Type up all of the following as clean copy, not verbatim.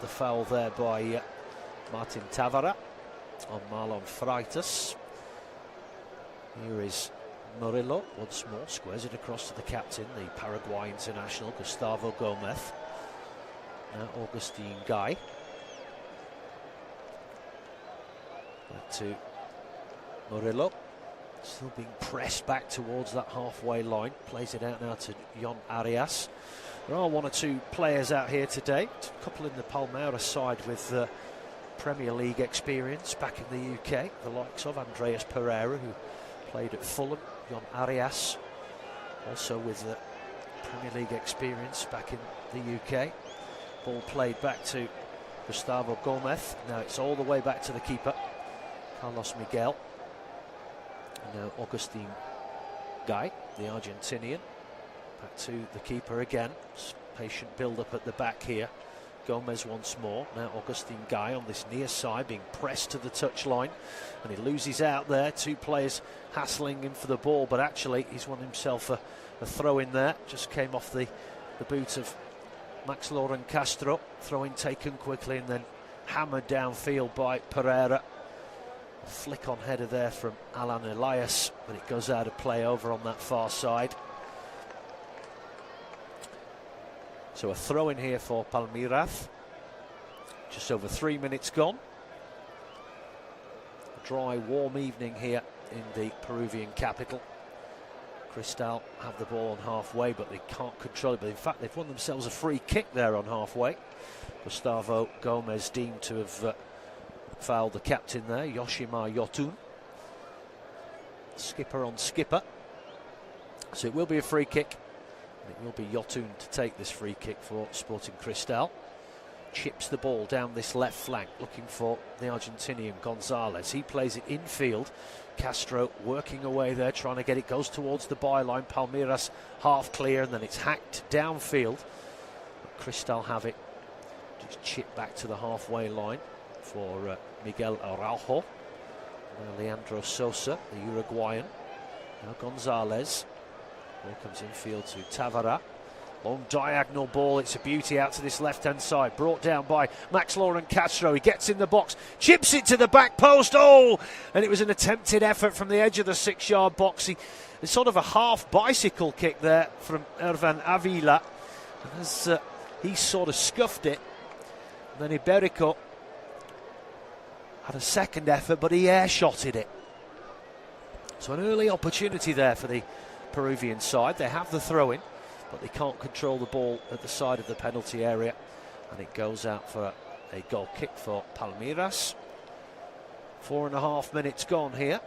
the foul there by Martin Tavara on Marlon Freitas. Here is Murillo once more, squares it across to the captain, the Paraguay international, Gustavo Gomez. Now Augustin Guy. Back to Murillo. Still being pressed back towards that halfway line. Plays it out now to Jon Arias. There are one or two players out here today. A couple in the Palmeiras side with Premier League experience back in the UK. The likes of Andreas Pereira, who played at Fulham. Jon Arias, also with the Premier League experience back in the UK. Ball played back to Gustavo Gomez. Now it's all the way back to the keeper, Carlos Miguel. And now Augustin Guy, the Argentinian. Back to the keeper again. Patient build-up at the back here. Gomez once more. Now Augustin Guy on this near side, being pressed to the touchline, and he loses out there. Two players hassling him for the ball, but actually he's won himself a throw in there. Just came off the boot of Max Lauren Castro. Throw-in taken quickly and then hammered downfield by Pereira. A flick on header there from Alan Elias, but it goes out of play over on that far side. So a throw in here for Palmeiras. Just over 3 minutes gone. A dry, warm evening here in the Peruvian capital. Cristal have the ball on halfway, but they can't control it. But in fact, they've won themselves a free kick there on halfway. Gustavo Gomez deemed to have fouled the captain there, Yoshimar Yotun. Skipper on skipper. So it will be a free kick. It will be Yotun to take this free kick for Sporting Cristal. Chips the ball down this left flank, looking for the Argentinian Gonzalez. He plays it infield. Castro working away there, trying to get it. Goes towards the byline. Palmeiras half clear, and then it's hacked downfield. But Cristal have it. Just chip back to the halfway line for Miguel Araujo. Now Leandro Sosa, the Uruguayan. Now Gonzalez. Ball comes infield to Tavara. Long diagonal ball, it's a beauty out to this left-hand side. Brought down by Max Lauren Castro. He gets in the box, chips it to the back post. Oh! And it was an attempted effort from the edge of the 6-yard box. It's sort of a half bicycle kick there from Ervan Avila. And as he sort of scuffed it, and then Iberico had a second effort, but he air-shotted it. So an early opportunity there for the Peruvian side. They have the throw-in, but they can't control the ball at the side of the penalty area, and it goes out for a goal kick for Palmeiras. 4.5 minutes gone here.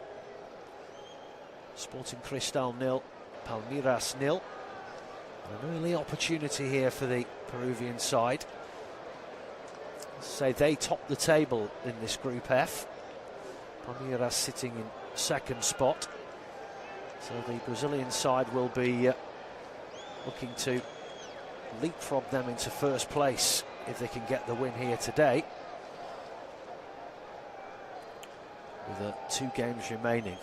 Sporting Cristal 0, Palmeiras 0. An early opportunity here for the Peruvian side. Say they top the table in this Group F. Palmeiras sitting in second spot. So the Brazilian side will be looking to leapfrog them into first place if they can get the win here today. With 2 games remaining.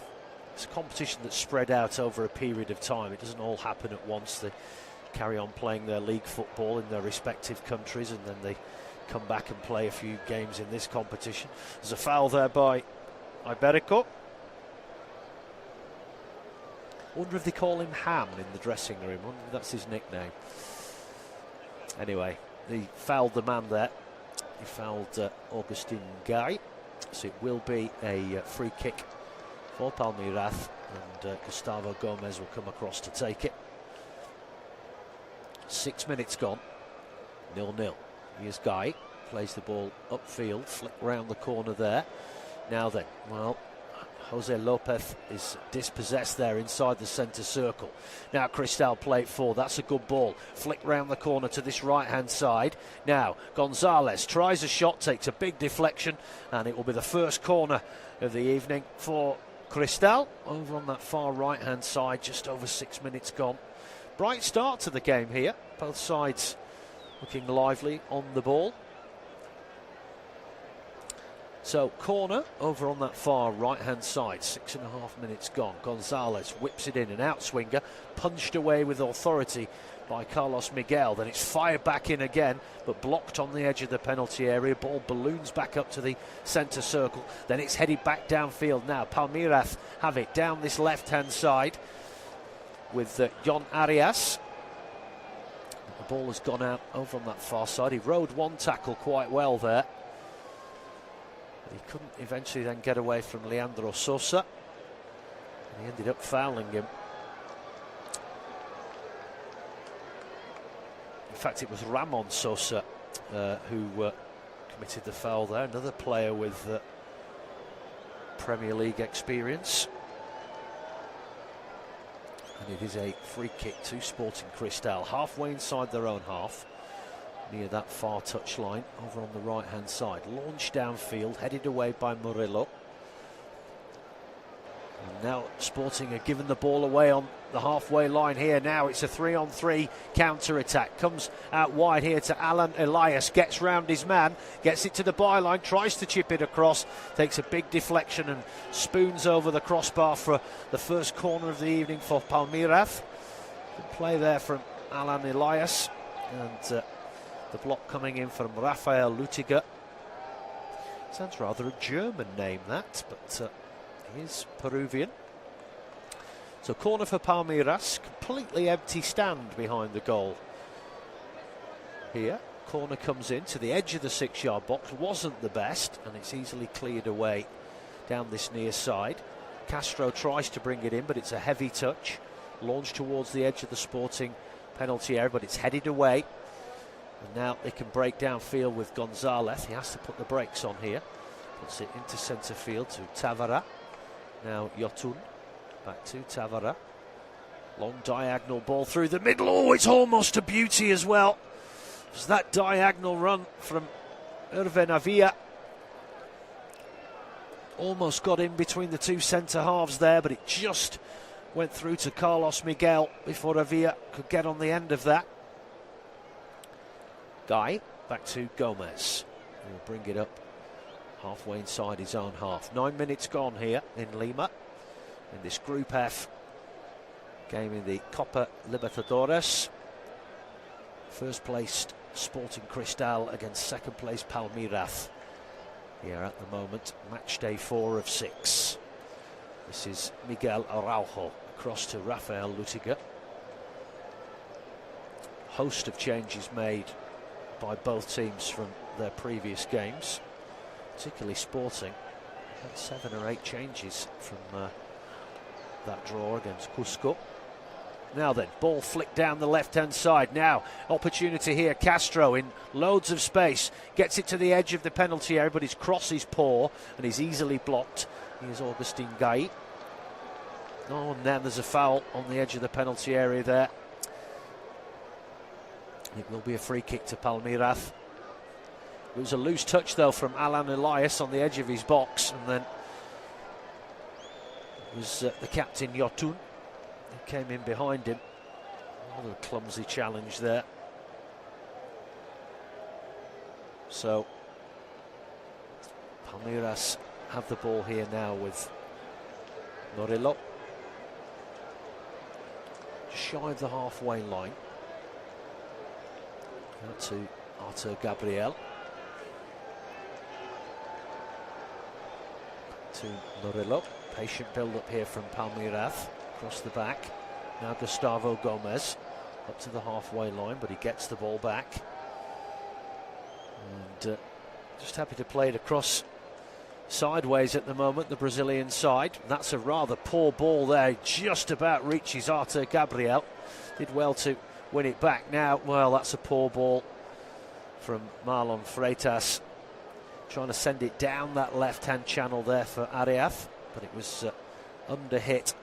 It's a competition that's spread out over a period of time. It doesn't all happen at once. They carry on playing their league football in their respective countries, and then they come back and play a few games in this competition. There's a foul there by Iberico. Wonder if they call him Ham in the dressing room. Wonder if that's his nickname. Anyway, he fouled the man there. He fouled Augustin Guy. So it will be a free kick for Palmeiras, and Gustavo Gomez will come across to take it. 6 minutes gone. 0-0. Here's Guy. Plays the ball upfield. Flick round the corner there. Now then, well, Jose Lopez is dispossessed there inside the centre circle. Now Cristal play it forward. That's a good ball. Flick round the corner to this right-hand side. Now Gonzalez tries a shot, takes a big deflection, and it will be the first corner of the evening for Cristal. Over on that far right-hand side, just over 6 minutes gone. Bright start to the game here. Both sides looking lively on the ball. So corner over on that far right-hand side, 6.5 minutes gone. Gonzalez whips it in, an outswinger, punched away with authority by Carlos Miguel. Then it's fired back in again, but blocked on the edge of the penalty area. Ball balloons back up to the centre circle. Then it's headed back downfield now. Palmeiras have it down this left-hand side with Jon Arias. The ball has gone out over on that far side. He rode one tackle quite well there. He couldn't eventually then get away from Leandro Sosa. And he ended up fouling him. In fact, it was Ramon Sosa who committed the foul there. Another player with Premier League experience. And it is a free kick to Sporting Cristal, halfway inside their own half, near that far touchline over on the right hand side. Launched downfield, headed away by Murillo. And now Sporting are given the ball away on the halfway line here. Now it's a 3-on-3 counter-attack. Comes out wide here to Alan Elias. Gets round his man. Gets it to the byline. Tries to chip it across. Takes a big deflection and spoons over the crossbar for the first corner of the evening for Palmeiras. Good play there from Alan Elias. And the block coming in from Rafael Lutiger. Sounds rather a German name, that, but he is Peruvian. So corner for Palmeiras, completely empty stand behind the goal. Here, corner comes in to the edge of the 6-yard box, wasn't the best, and it's easily cleared away down this near side. Castro tries to bring it in, but it's a heavy touch. Launched towards the edge of the Sporting penalty area, but it's headed away. And now they can break downfield with Gonzalez. He has to put the brakes on here. Puts it into centre field to Tavara. Now Yotun. Back to Tavara. Long diagonal ball through the middle. Oh, it's almost a beauty as well. It's that diagonal run from Irvin Avila. Almost got in between the two centre halves there, but it just went through to Carlos Miguel before Avila could get on the end of that. Guy, back to Gomez. He'll bring it up halfway inside his own half. 9 minutes gone here in Lima, in this Group F game in the Copa Libertadores. First placed Sporting Cristal against second place Palmeiras. Here at the moment, match day 4 of 6. This is Miguel Araujo across to Rafael Lutiger. Host of changes made by both teams from their previous games, particularly Sporting. Had 7 or 8 changes from that draw against Cusco. Now then, ball flicked down the left-hand side. Now, opportunity here. Castro in loads of space. Gets it to the edge of the penalty area, but his cross is poor and he's easily blocked. Here's Augustin Gai. Oh, and then there's a foul on the edge of the penalty area there. It will be a free kick to Palmeiras. It was a loose touch, though, from Alan Elias on the edge of his box, and then it was the captain, Yotun, who came in behind him. Another clumsy challenge there. So, Palmeiras have the ball here now with Murillo. Shy of the halfway line. Out to Arthur Gabriel. To Murillo. Patient build-up here from Palmeiras. Across the back. Now Gustavo Gomez. Up to the halfway line, but he gets the ball back. And just happy to play it across sideways at the moment, the Brazilian side. That's a rather poor ball there. Just about reaches Arthur Gabriel. Did well to win it back. Now, well, that's a poor ball from Marlon Freitas, trying to send it down that left-hand channel there for Arias, but it was under hit,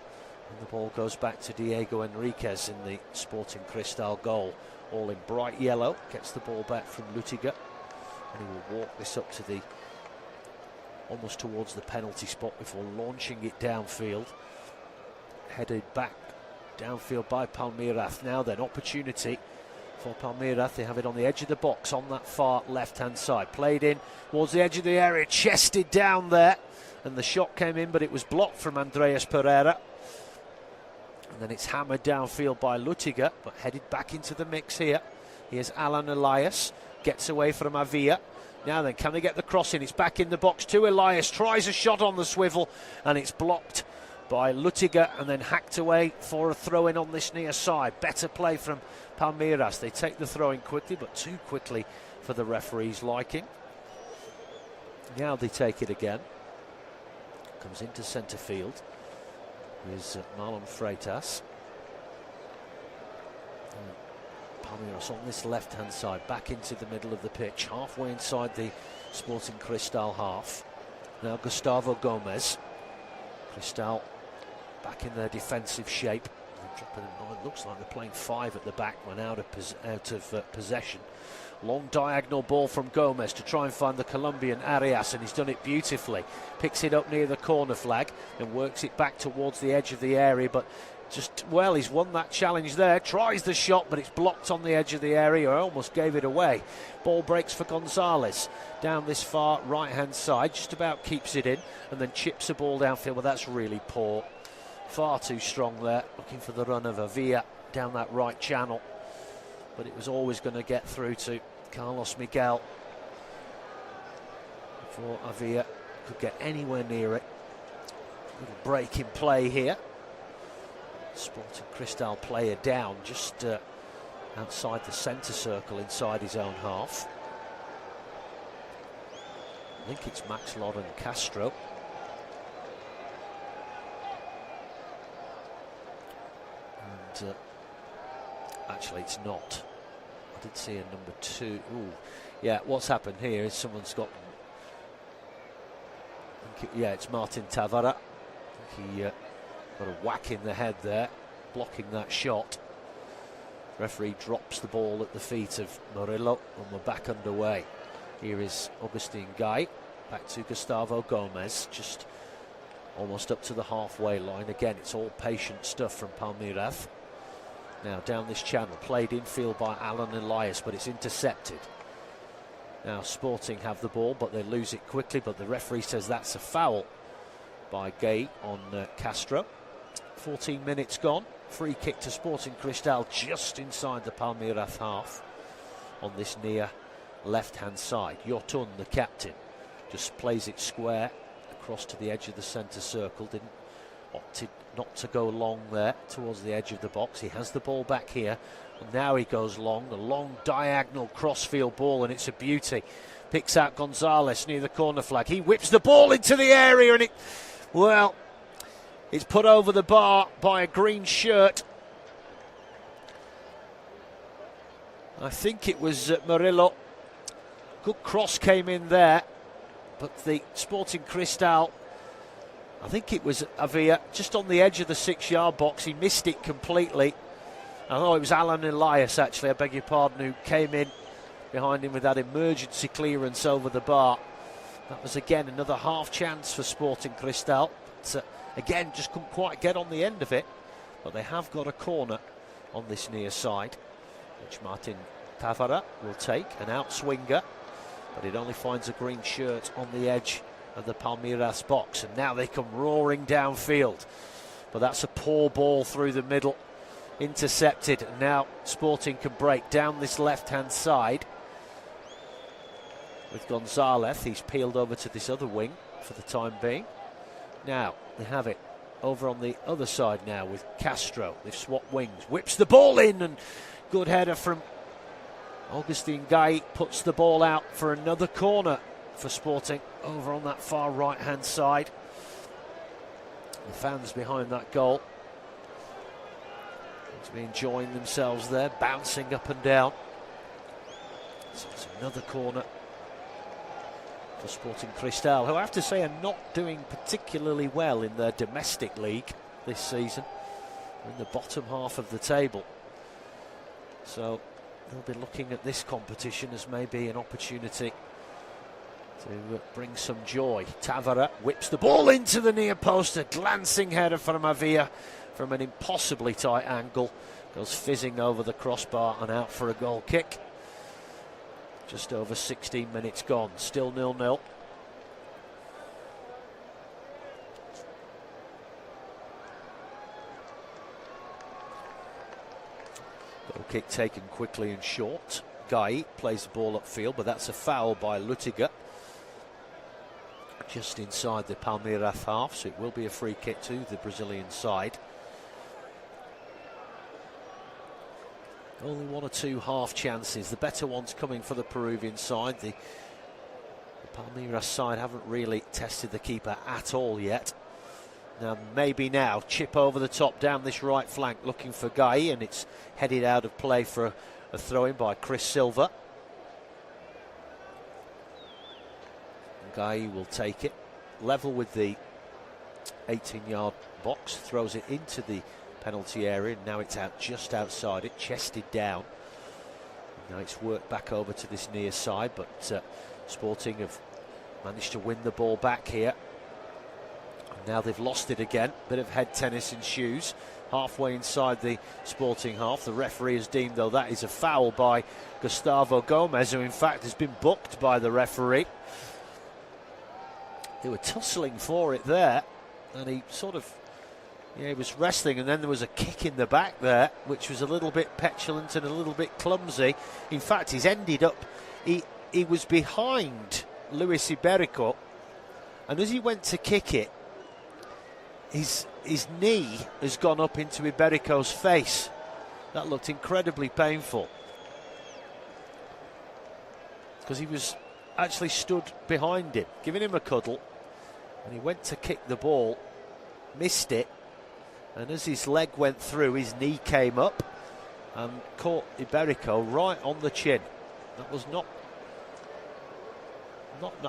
and the ball goes back to Diego Enriquez in the Sporting Cristal goal, all in bright yellow. Gets the ball back from Lutiger, and he will walk this up to the almost towards the penalty spot before launching it downfield. Headed back downfield by Palmeiras. Now then, opportunity for Palmeiras. They have it on the edge of the box on that far left-hand side. Played in towards the edge of the area, chested down there, and the shot came in, but it was blocked from Andreas Pereira. And then it's hammered downfield by Lutiger, but headed back into the mix here. Here's Alan Elias, gets away from Avia. Now then, can they get the cross in? It's back in the box to Elias, tries a shot on the swivel, and it's blocked by Lutiger and then hacked away for a throw-in on this near side. Better play from Palmeiras. They take the throw-in quickly, but too quickly for the referee's liking. Now they take it again. Comes into centre field. Is Marlon Freitas. Palmeiras on this left-hand side, back into the middle of the pitch, halfway inside the Sporting Cristal half. Now Gustavo Gomez. Cristal back in their defensive shape. It looks like they're playing 5 at the back when out of possession. Long diagonal ball from Gomez to try and find the Colombian Arias, and he's done it beautifully. Picks it up near the corner flag and works it back towards the edge of the area, but he's won that challenge there. Tries the shot, but it's blocked on the edge of the area. Almost gave it away. Ball breaks for Gonzalez down this far right-hand side. Just about keeps it in and then chips the ball downfield. Well, that's really poor. Far too strong there. Looking for the run of Avia down that right channel. But it was always going to get through to Carlos Miguel before Avia could get anywhere near it. Little break in play here. Sporting Cristal player down just outside the centre circle inside his own half. I think it's Max Loren Castro. And actually it's not. I did see a number 2. Ooh. Yeah, what's happened here is someone's got... it's Martin Tavara. I think he got a whack in the head there, blocking that shot. Referee drops the ball at the feet of Murillo, and we're back underway. Here is Agustin Gai, back to Gustavo Gomez, just almost up to the halfway line. Again, it's all patient stuff from Palmeiras. Now down this channel, played infield by Alan Elias, but it's intercepted. Now Sporting have the ball, but they lose it quickly, but the referee says that's a foul by Gay on Castro. 14 minutes gone. Free kick to Sporting Cristal just inside the Palmeiras half on this near left-hand side. Yotun, the captain, just plays it square across to the edge of the centre circle. Opted not to go long there towards the edge of the box. He has the ball back here, and now he goes long, a long diagonal crossfield ball, and it's a beauty. Picks out Gonzalez near the corner flag. He whips the ball into the area, and it's put over the bar by a green shirt. I think it was Murillo. Good cross came in there, but the Sporting Cristal, I think it was Avia, just on the edge of the 6-yard box. He missed it completely. I thought it was Alan Elias, actually, I beg your pardon, who came in behind him with that emergency clearance over the bar. That was, again, another half chance for Sporting Cristal. But, again, just couldn't quite get on the end of it. But they have got a corner on this near side, which Martin Tavara will take, an outswinger. But it only finds a green shirt on the edge of the Palmeiras box. And now they come roaring downfield. But that's a poor ball through the middle. Intercepted. And now Sporting can break down this left-hand side with Gonzalez. He's peeled over to this other wing for the time being. Now they have it over on the other side now with Castro. They've swapped wings. Whips the ball in, and good header from Agustin Gai. Puts the ball out for another corner for Sporting over on that far right-hand side. The fans behind that goal seem to be enjoying themselves there, bouncing up and down. So it's another corner for Sporting Cristal, who I have to say are not doing particularly well in their domestic league this season. They're in the bottom half of the table. So they'll be looking at this competition as maybe an opportunity to bring some joy. Tavara whips the ball into the near post, a glancing header from Avia from an impossibly tight angle. Goes fizzing over the crossbar and out for a goal kick. Just over 16 minutes gone, still 0-0. Goal kick taken quickly and short. Guy plays the ball upfield, but that's a foul by Lutiger. Just inside the Palmeiras half, so it will be a free kick to the Brazilian side. Only one or two half chances, the better ones coming for the Peruvian side. The Palmeiras side haven't really tested the keeper at all yet. Now, maybe now, chip over the top down this right flank looking for Guy, and it's headed out of play for a throw-in by Chris Silva. Guy will take it, level with the 18-yard box, throws it into the penalty area, and now it's out just outside it, chested down. Now it's worked back over to this near side, but Sporting have managed to win the ball back here. And now they've lost it again. Bit of head tennis ensues. Halfway inside the Sporting half. The referee has deemed, though, that is a foul by Gustavo Gomez, who in fact has been booked by the referee. They were tussling for it there, and he sort of, he was wrestling, and then there was a kick in the back there, which was a little bit petulant and a little bit clumsy. In fact, he's ended up, he was behind Luis Iberico, and as he went to kick it, his knee has gone up into Iberico's face. That looked incredibly painful, because he was actually stood behind him, giving him a cuddle, and he went to kick the ball, missed it, and as his leg went through, his knee came up and caught Iberico right on the chin. That was not,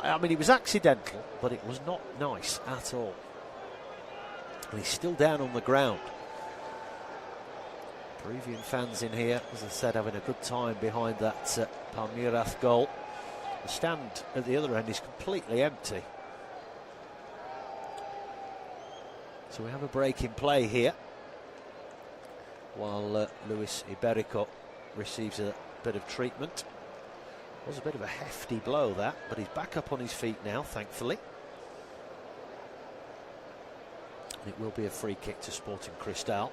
I mean, it was accidental, but it was not nice at all. And he's still down on the ground. Peruvian fans in here, as I said, having a good time behind that Palmeiras goal. The stand at the other end is completely empty. So we have a break in play here, while Luis Iberico receives a bit of treatment. It was a bit of a hefty blow, that, but he's back up on his feet now, thankfully. It will be a free kick to Sporting Cristal,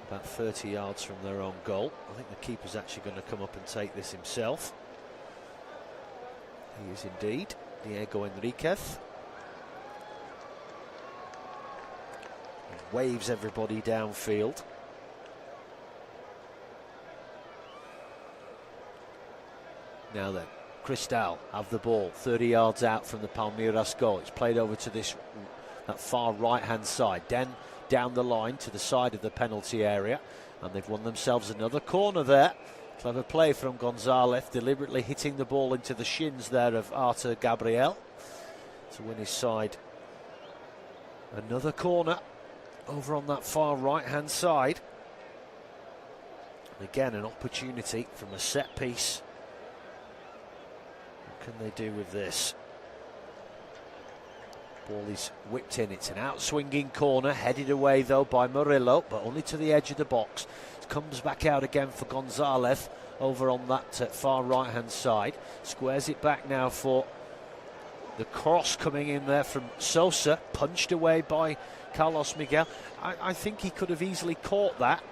about 30 yards from their own goal. I think the keeper's actually going to come up and take this himself. He is indeed, Diego Enriquez. He waves everybody downfield. Now then, Cristal have the ball 30 yards out from the Palmeiras goal. It's played over to that far right-hand side, then down the line to the side of the penalty area, and they've won themselves another corner there. Clever play from Gonzalez, deliberately hitting the ball into the shins there of Arthur Gabriel to win his side. Another corner over on that far right-hand side. And again, an opportunity from a set piece. What can they do with this? Ball is whipped in. It's an out-swinging corner, headed away though by Murillo, but only to the edge of the box. It comes back out again for Gonzalez over on that far right-hand side. Squares it back now for the cross coming in there from Sosa, punched away by Carlos Miguel. I think he could have easily caught that,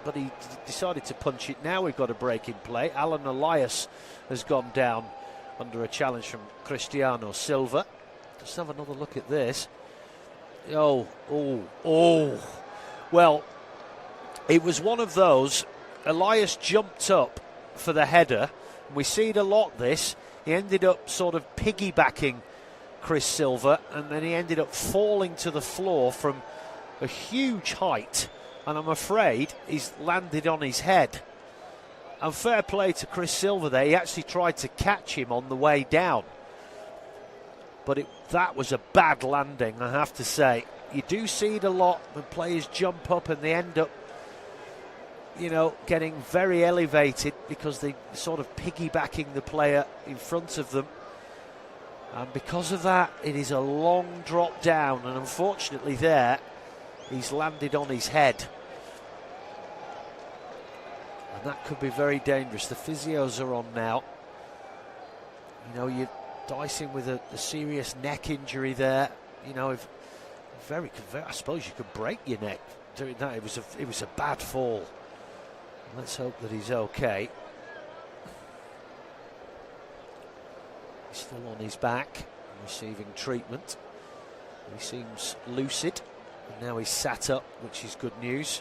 but he decided to punch it. Now we've got a break in play. Alan Elias has gone down under a challenge from Cristiano Silva. Let's have another look at this. Oh. Well, it was one of those. Elias jumped up for the header. We see it a lot, this. He ended up sort of piggybacking Chris Silva, and then he ended up falling to the floor from a huge height, and I'm afraid he's landed on his head. And fair play to Chris Silva there. He actually tried to catch him on the way down. But that was a bad landing, I have to say. You do see it a lot when players jump up and they end up, you know, getting very elevated because they sort of piggybacking the player in front of them. And because of that, it is a long drop down, and unfortunately there, he's landed on his head. And that could be very dangerous. The physios are on now. You know, you're dicing with a serious neck injury there. You know, if I suppose you could break your neck doing that. It was a bad fall. Let's hope that he's okay. He's still on his back, receiving treatment. He seems lucid, and now he's sat up, which is good news.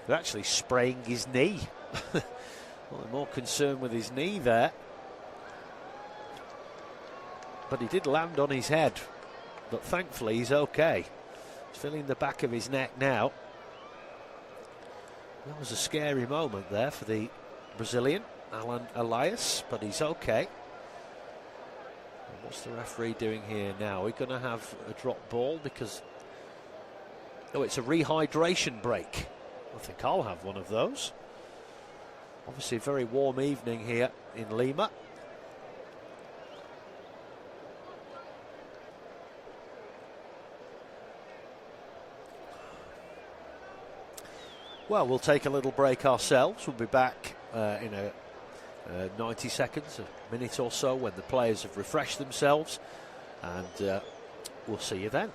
They're actually spraying his knee. Well, they're more concerned with his knee there. But he did land on his head. But thankfully he's okay. He's feeling the back of his neck now. That was a scary moment there for the Brazilian, Alan Elias, but he's okay. And what's the referee doing here now? We're going to have a drop ball because... Oh, it's a rehydration break. I think I'll have one of those. Obviously a very warm evening here in Lima. Well, we'll take a little break ourselves. We'll be back in 90 seconds, a minute or so, when the players have refreshed themselves, and we'll see you then.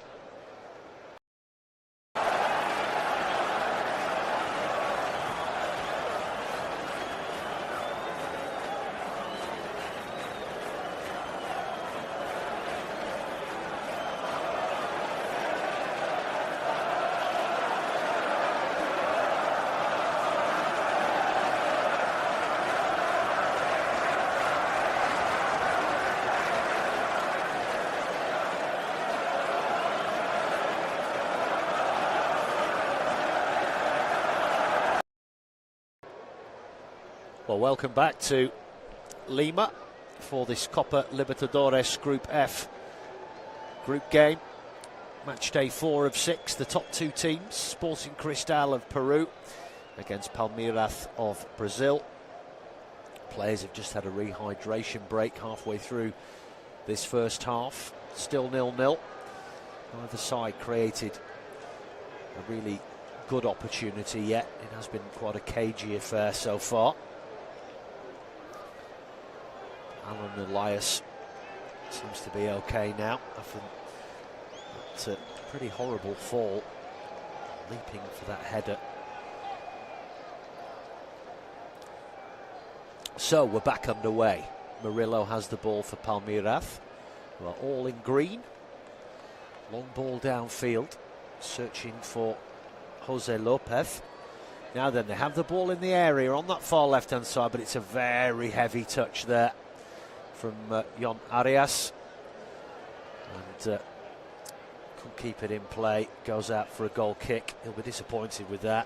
Well, welcome back to Lima for this Copa Libertadores Group F group game. Match day 4 of 6. The top two teams, Sporting Cristal of Peru against Palmeiras of Brazil. Players have just had a rehydration break halfway through this first half. Still 0-0. Neither side created a really good opportunity yet. It has been quite a cagey affair so far. Alan Elias seems to be okay now after that pretty horrible fall, leaping for that header. So we're back underway. Murillo has the ball for Palmeiras, who are all in green. Long ball downfield, searching for Jose Lopez. Now then, they have the ball in the area on that far left-hand side, but it's a very heavy touch there from Jon Arias, and couldn't keep it in play. Goes out for a goal kick. He'll be disappointed with that.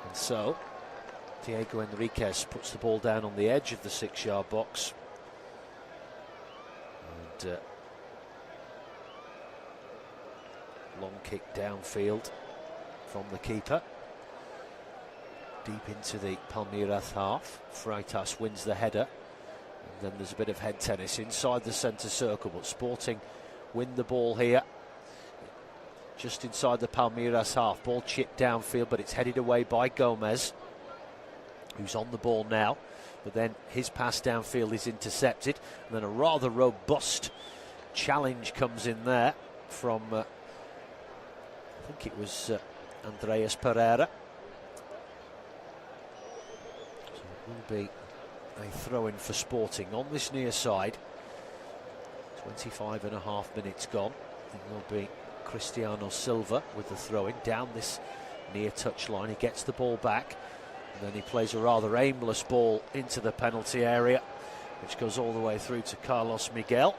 And so Diego Enriquez puts the ball down on the edge of the 6-yard box, and long kick downfield from the keeper. Deep into the Palmeiras half. Freitas wins the header. And then there's a bit of head tennis inside the centre circle, but Sporting win the ball here. Just inside the Palmeiras half. Ball chipped downfield, but it's headed away by Gomez, who's on the ball now. But then his pass downfield is intercepted. And then a rather robust challenge comes in there from, I think it was Andreas Pereira. Will be a throw-in for Sporting on this near side. 25.5 minutes gone. It will be Cristiano Silva with the throw-in down this near touchline. He gets the ball back, and then he plays a rather aimless ball into the penalty area, which goes all the way through to Carlos Miguel.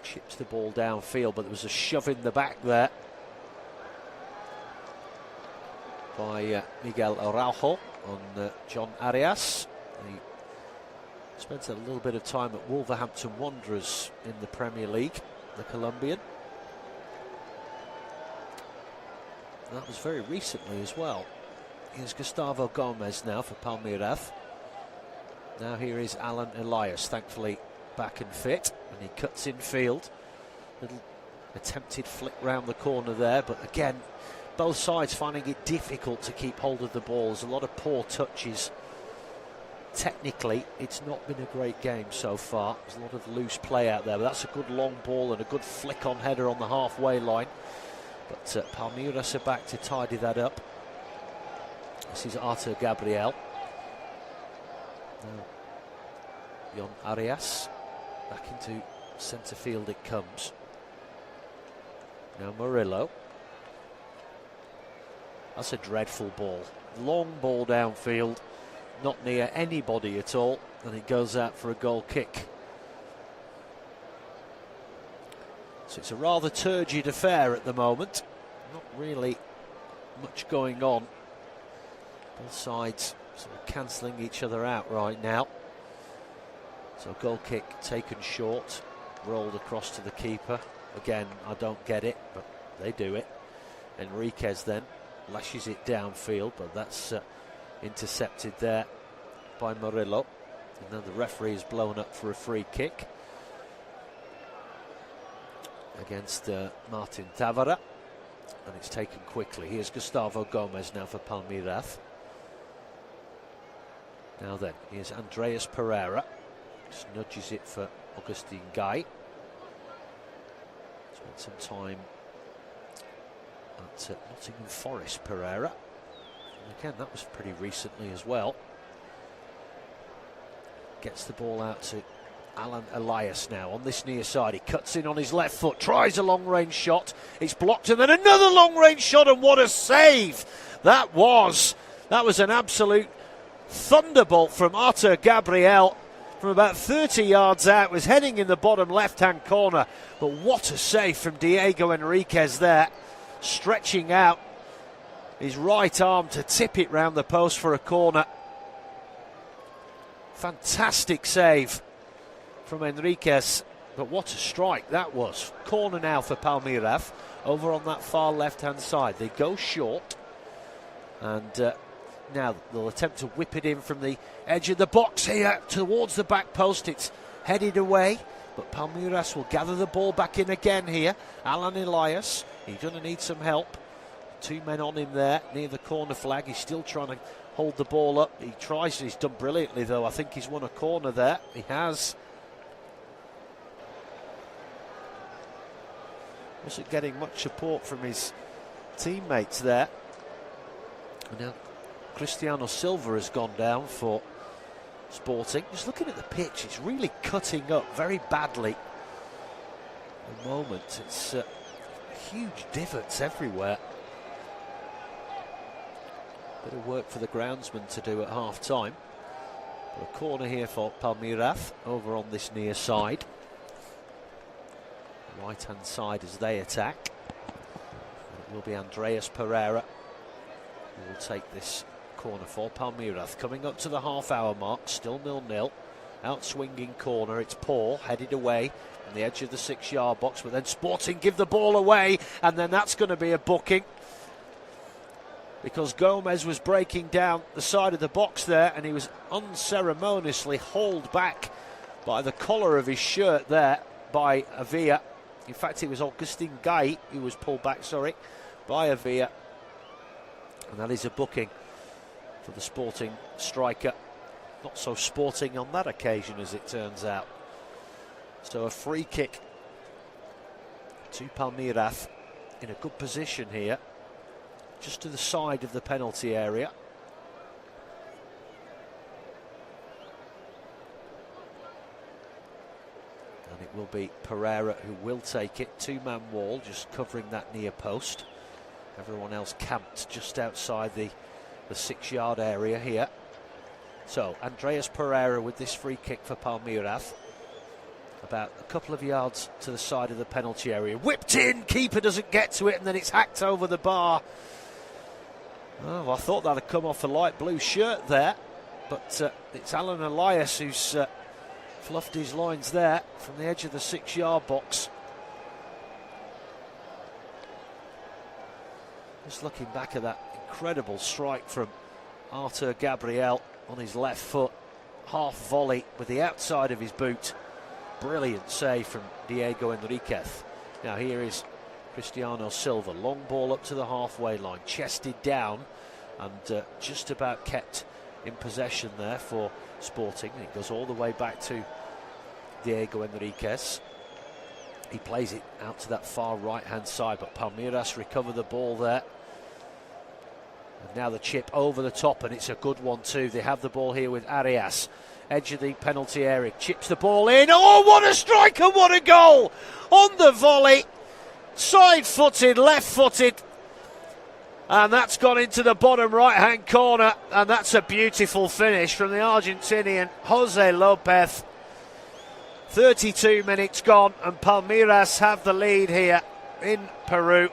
He chips the ball downfield, but there was a shove in the back there by Miguel Araujo on Jon Arias. He spent a little bit of time at Wolverhampton Wanderers in the Premier League, the Colombian. And that was very recently as well. Here's Gustavo Gomez now for Palmeiras. Now here is Alan Elias. Thankfully, back and fit, and he cuts in field. Little attempted flick round the corner there, but again, both sides finding it difficult to keep hold of the ball. There's a lot of poor touches. Technically, it's not been a great game so far. There's a lot of loose play out there, but that's a good long ball and a good flick-on header on the halfway line. But Palmeiras are back to tidy that up. This is Arthur Gabriel. Now, Jon Arias. Back into centre field it comes. Now Murillo. That's a dreadful ball. Long ball downfield. Not near anybody at all, and it goes out for a goal kick. So it's a rather turgid affair at the moment. Not really much going on. Both sides sort of cancelling each other out right now. So goal kick taken short, rolled across to the keeper. Again, I don't get it, but they do it. Enriquez then lashes it downfield, but that's intercepted there by Murillo. And now the referee is blown up for a free kick against Martin Tavara, and it's taken quickly. Here's Gustavo Gomez now for Palmeiras. Now then, here's Andreas Pereira. Just nudges it for Augustin Guy. Spent some time at Nottingham Forest, Pereira. And again, that was pretty recently as well. Gets the ball out to Alan Elias now on this near side. He cuts in on his left foot, tries a long-range shot. It's blocked, and then another long-range shot, and what a save that was. That was an absolute thunderbolt from Arthur Gabriel from about 30 yards out. Was heading in the bottom left-hand corner, but what a save from Diego Enriquez there, stretching out his right arm to tip it round the post for a corner. Fantastic save from Enriquez, but what a strike that was. Corner now for Palmeiras over on that far left-hand side. They go short, and now they'll attempt to whip it in from the edge of the box here towards the back post. It's headed away, but Palmeiras will gather the ball back in again here. Alan Elias, he's going to need some help. Two men on him there near the corner flag. He's still trying to hold the ball up. He tries, he's done brilliantly though. I think he's won a corner there. He has. Wasn't getting much support from his teammates there. And now Cristiano Silva has gone down for Sporting. Just looking at the pitch, it's really cutting up very badly at the moment. It's huge divots everywhere. Bit of work for the groundsman to do at half time. But a corner here for Palmeiras over on this near side. Right hand side as they attack. And it will be Andreas Pereira who will take this corner for Palmeiras. Coming up to the half-hour mark, still 0-0. Out swinging corner, it's Paul headed away on the edge of the 6-yard box, but then Sporting give the ball away, and then that's going to be a booking because Gomez was breaking down the side of the box there, and he was unceremoniously hauled back by the collar of his shirt there by Avila. In fact, it was Augustin Guy who was pulled back, by Avila. And that is a booking for the Sporting striker. Not so sporting on that occasion, as it turns out. So a free kick to Palmeiras in a good position here, just to the side of the penalty area. And it will be Pereira who will take it. Two-man wall just covering that near post. Everyone else camped just outside the 6-yard area here. So Andreas Pereira with this free kick for Palmeiras. About a couple of yards to the side of the penalty area. Whipped in, keeper doesn't get to it, and then it's hacked over the bar. Oh, I thought that had come off a light blue shirt there, but it's Alan Elias who's fluffed his loins there from the edge of the 6-yard box. Just looking back at that incredible strike from Arthur Gabriel on his left foot, half volley with the outside of his boot, brilliant save from Diego Enriquez. Now here is Cristiano Silva, long ball up to the halfway line, chested down and just about kept in possession there for Sporting. And it goes all the way back to Diego Enriquez. He plays it out to that far right hand side, but Palmeiras recover the ball there. And now the chip over the top, and it's a good one too. They have the ball here with Arias, edge of the penalty area, chips the ball in. Oh, what a strike and what a goal on the volley, side-footed, left-footed, and that's gone into the bottom right-hand corner, and that's a beautiful finish from the Argentinian Jose Lopez. 32 minutes gone, and Palmeiras have the lead here in Peru.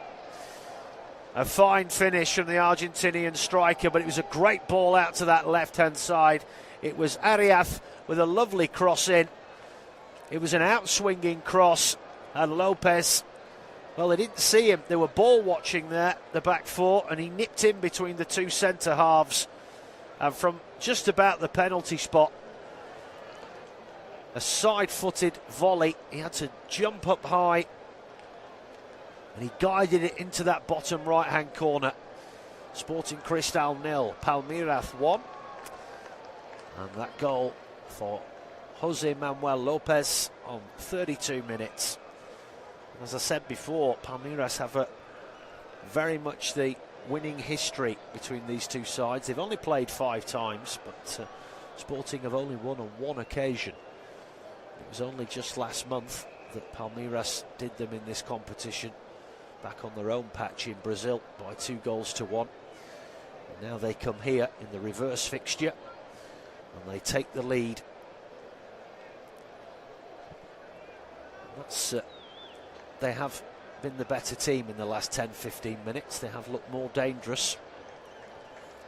A fine finish from the Argentinian striker, but it was a great ball out to that left-hand side. It was Arias with a lovely cross in. It was an out-swinging cross, and Lopez, well, they didn't see him. They were ball watching there, the back four, and he nipped in between the two centre halves. And from just about the penalty spot, a side-footed volley. He had to jump up high, and he guided it into that bottom right-hand corner. Sporting Cristal 0, Palmeiras 1. And that goal for Jose Manuel Lopez on 32 minutes. As I said before, Palmeiras have very much the winning history between these two sides. They've only played 5 times, but Sporting have only won on 1 occasion. It was only just last month that Palmeiras did them in this competition, back on their own patch in Brazil by 2-1. And now they come here in the reverse fixture, and they take the lead. That's they have been the better team in the last 10-15 minutes. They have looked more dangerous.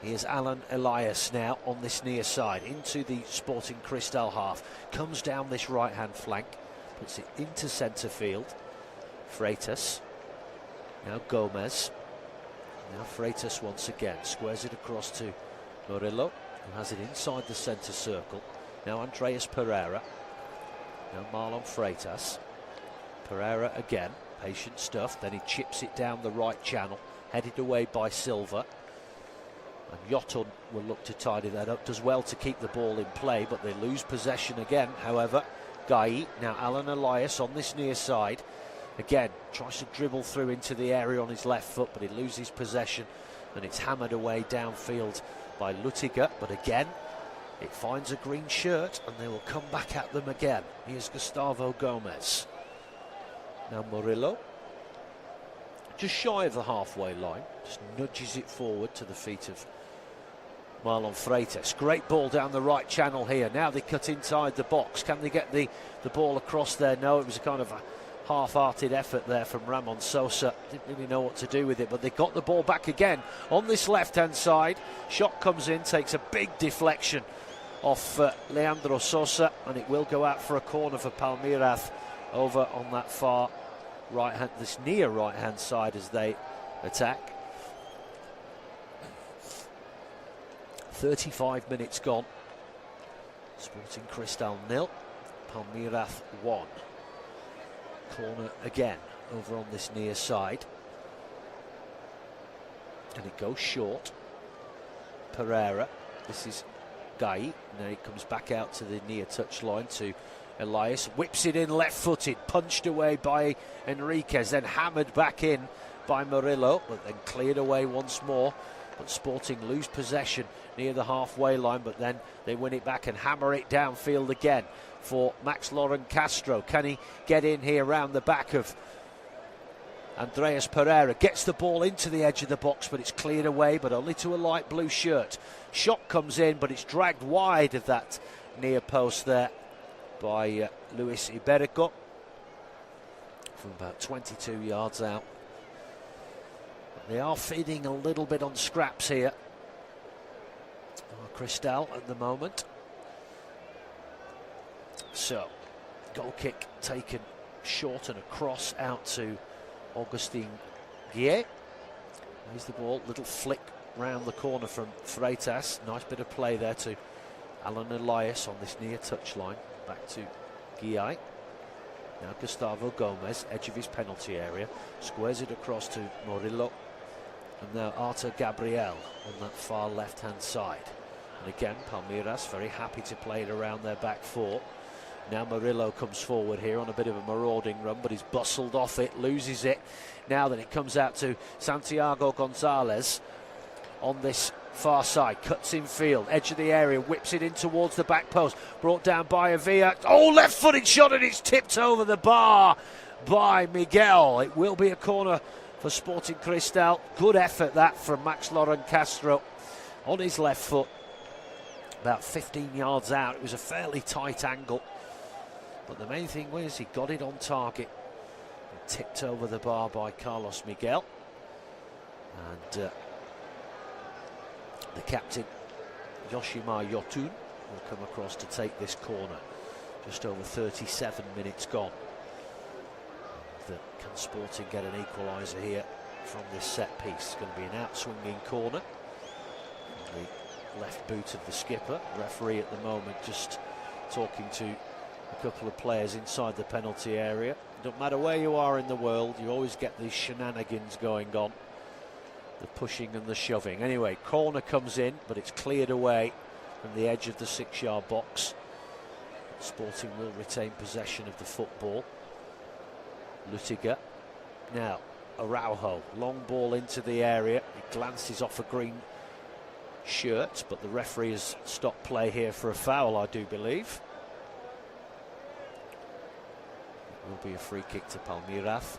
Here's Alan Elias now on this near side into the Sporting Cristal half. Comes down this right-hand flank, puts it into centre field. Freitas. Now Gomez. Now Freitas once again. Squares it across to Murillo, who has it inside the centre circle. Now Andreas Pereira. Now Marlon Freitas. Pereira again, patient stuff, then he chips it down the right channel, headed away by Silva. And Yotun will look to tidy that up, does well to keep the ball in play, but they lose possession again. However, Gai, now Alan Elias on this near side, again, tries to dribble through into the area on his left foot, but he loses possession, and it's hammered away downfield by Lutiger, but again, it finds a green shirt, and they will come back at them again. Here's Gustavo Gomez. Now Murillo, just shy of the halfway line, just nudges it forward to the feet of Marlon Freitas. Great ball down the right channel here. Now they cut inside the box. Can they get the ball across there? No, it was a kind of a half-hearted effort there from Ramon Sosa. Didn't really know what to do with it, but they got the ball back again on this left-hand side. Shot comes in, takes a big deflection off Leandro Sosa, and it will go out for a corner for Palmeiras over on that far right hand, this near right hand side as they attack. 35 minutes gone. Sporting Cristal 0, Palmeiras 1. Corner again over on this near side, and it goes short. Pereira, this is Gai, now he comes back out to the near touch line to Elias, whips it in left-footed, punched away by Enriquez, then hammered back in by Murillo, but then cleared away once more. But Sporting lose possession near the halfway line, but then they win it back and hammer it downfield again for Max Lauren Castro. Can he get in here round the back of Andreas Pereira? Gets the ball into the edge of the box, but it's cleared away, but only to a light blue shirt. Shot comes in, but it's dragged wide of that near post there by Luis Iberico from about 22 yards out. But they are feeding a little bit on scraps here, Cristal at the moment. So, goal kick taken short and across out to Augustin Guillet. There's the ball, little flick round the corner from Freitas. Nice bit of play there to Alan Elias on this near touch line. Back to Guillet. Now Gustavo Gomez, edge of his penalty area, squares it across to Murillo, and now Arthur Gabriel on that far left-hand side. And again, Palmeiras very happy to play it around their back four. Now Murillo comes forward here on a bit of a marauding run, but he's bustled off it, loses it. Now then it comes out to Santiago Gonzalez on this far side, cuts in field, edge of the area, whips it in towards the back post, brought down by Avila. Oh, left-footed shot, and it's tipped over the bar by Miguel. It will be a corner for Sporting Cristal. Good effort that from Max Loren Castro on his left foot, about 15 yards out. It was a fairly tight angle, but the main thing was he got it on target. Tipped over the bar by Carlos Miguel, and the captain Yoshimar Yotun will come across to take this corner. Just over 37 minutes gone. Can Sporting get an equaliser here from this set piece? It's going to be an out-swinging corner. The left boot of the skipper. Referee at the moment just talking to a couple of players inside the penalty area. Don't matter where you are in the world, you always get these shenanigans going on. The pushing and the shoving. Anyway, corner comes in, but it's cleared away from the edge of the 6-yard box. Sporting will retain possession of the football. Lutiger. Now, Araujo. Long ball into the area. He glances off a green shirt, but the referee has stopped play here for a foul, I do believe. It will be a free kick to Palmeiras.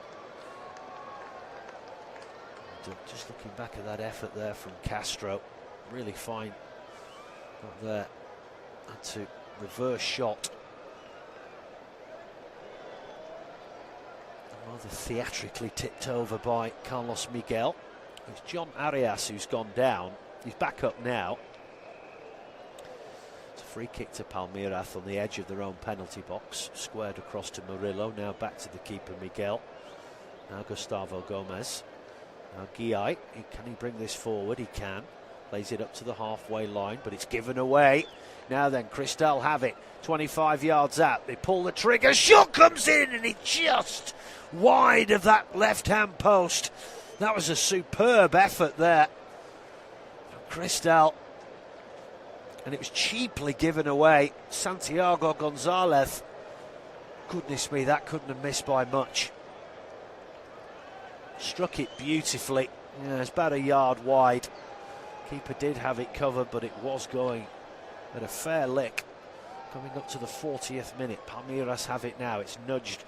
Just looking back at that effort there from Castro, really fine up there. Had to reverse shot. Rather theatrically tipped over by Carlos Miguel. It's John Arias who's gone down. He's back up now. It's a free kick to Palmeiras on the edge of their own penalty box. Squared across to Murillo. Now back to the keeper Miguel. Now Gustavo Gomez. Now Guillai, can he bring this forward? He can. Plays it up to the halfway line, but it's given away. Now then, Cristal have it. 25 yards out. They pull the trigger. Shot comes in, and it's just wide of that left-hand post. That was a superb effort there from Cristal. And it was cheaply given away. Santiago Gonzalez. Goodness me, that couldn't have missed by much. Struck it beautifully. Yeah, it's about a yard wide. Keeper did have it covered, but it was going at a fair lick. Coming up to the 40th minute. Palmeiras have it now. It's nudged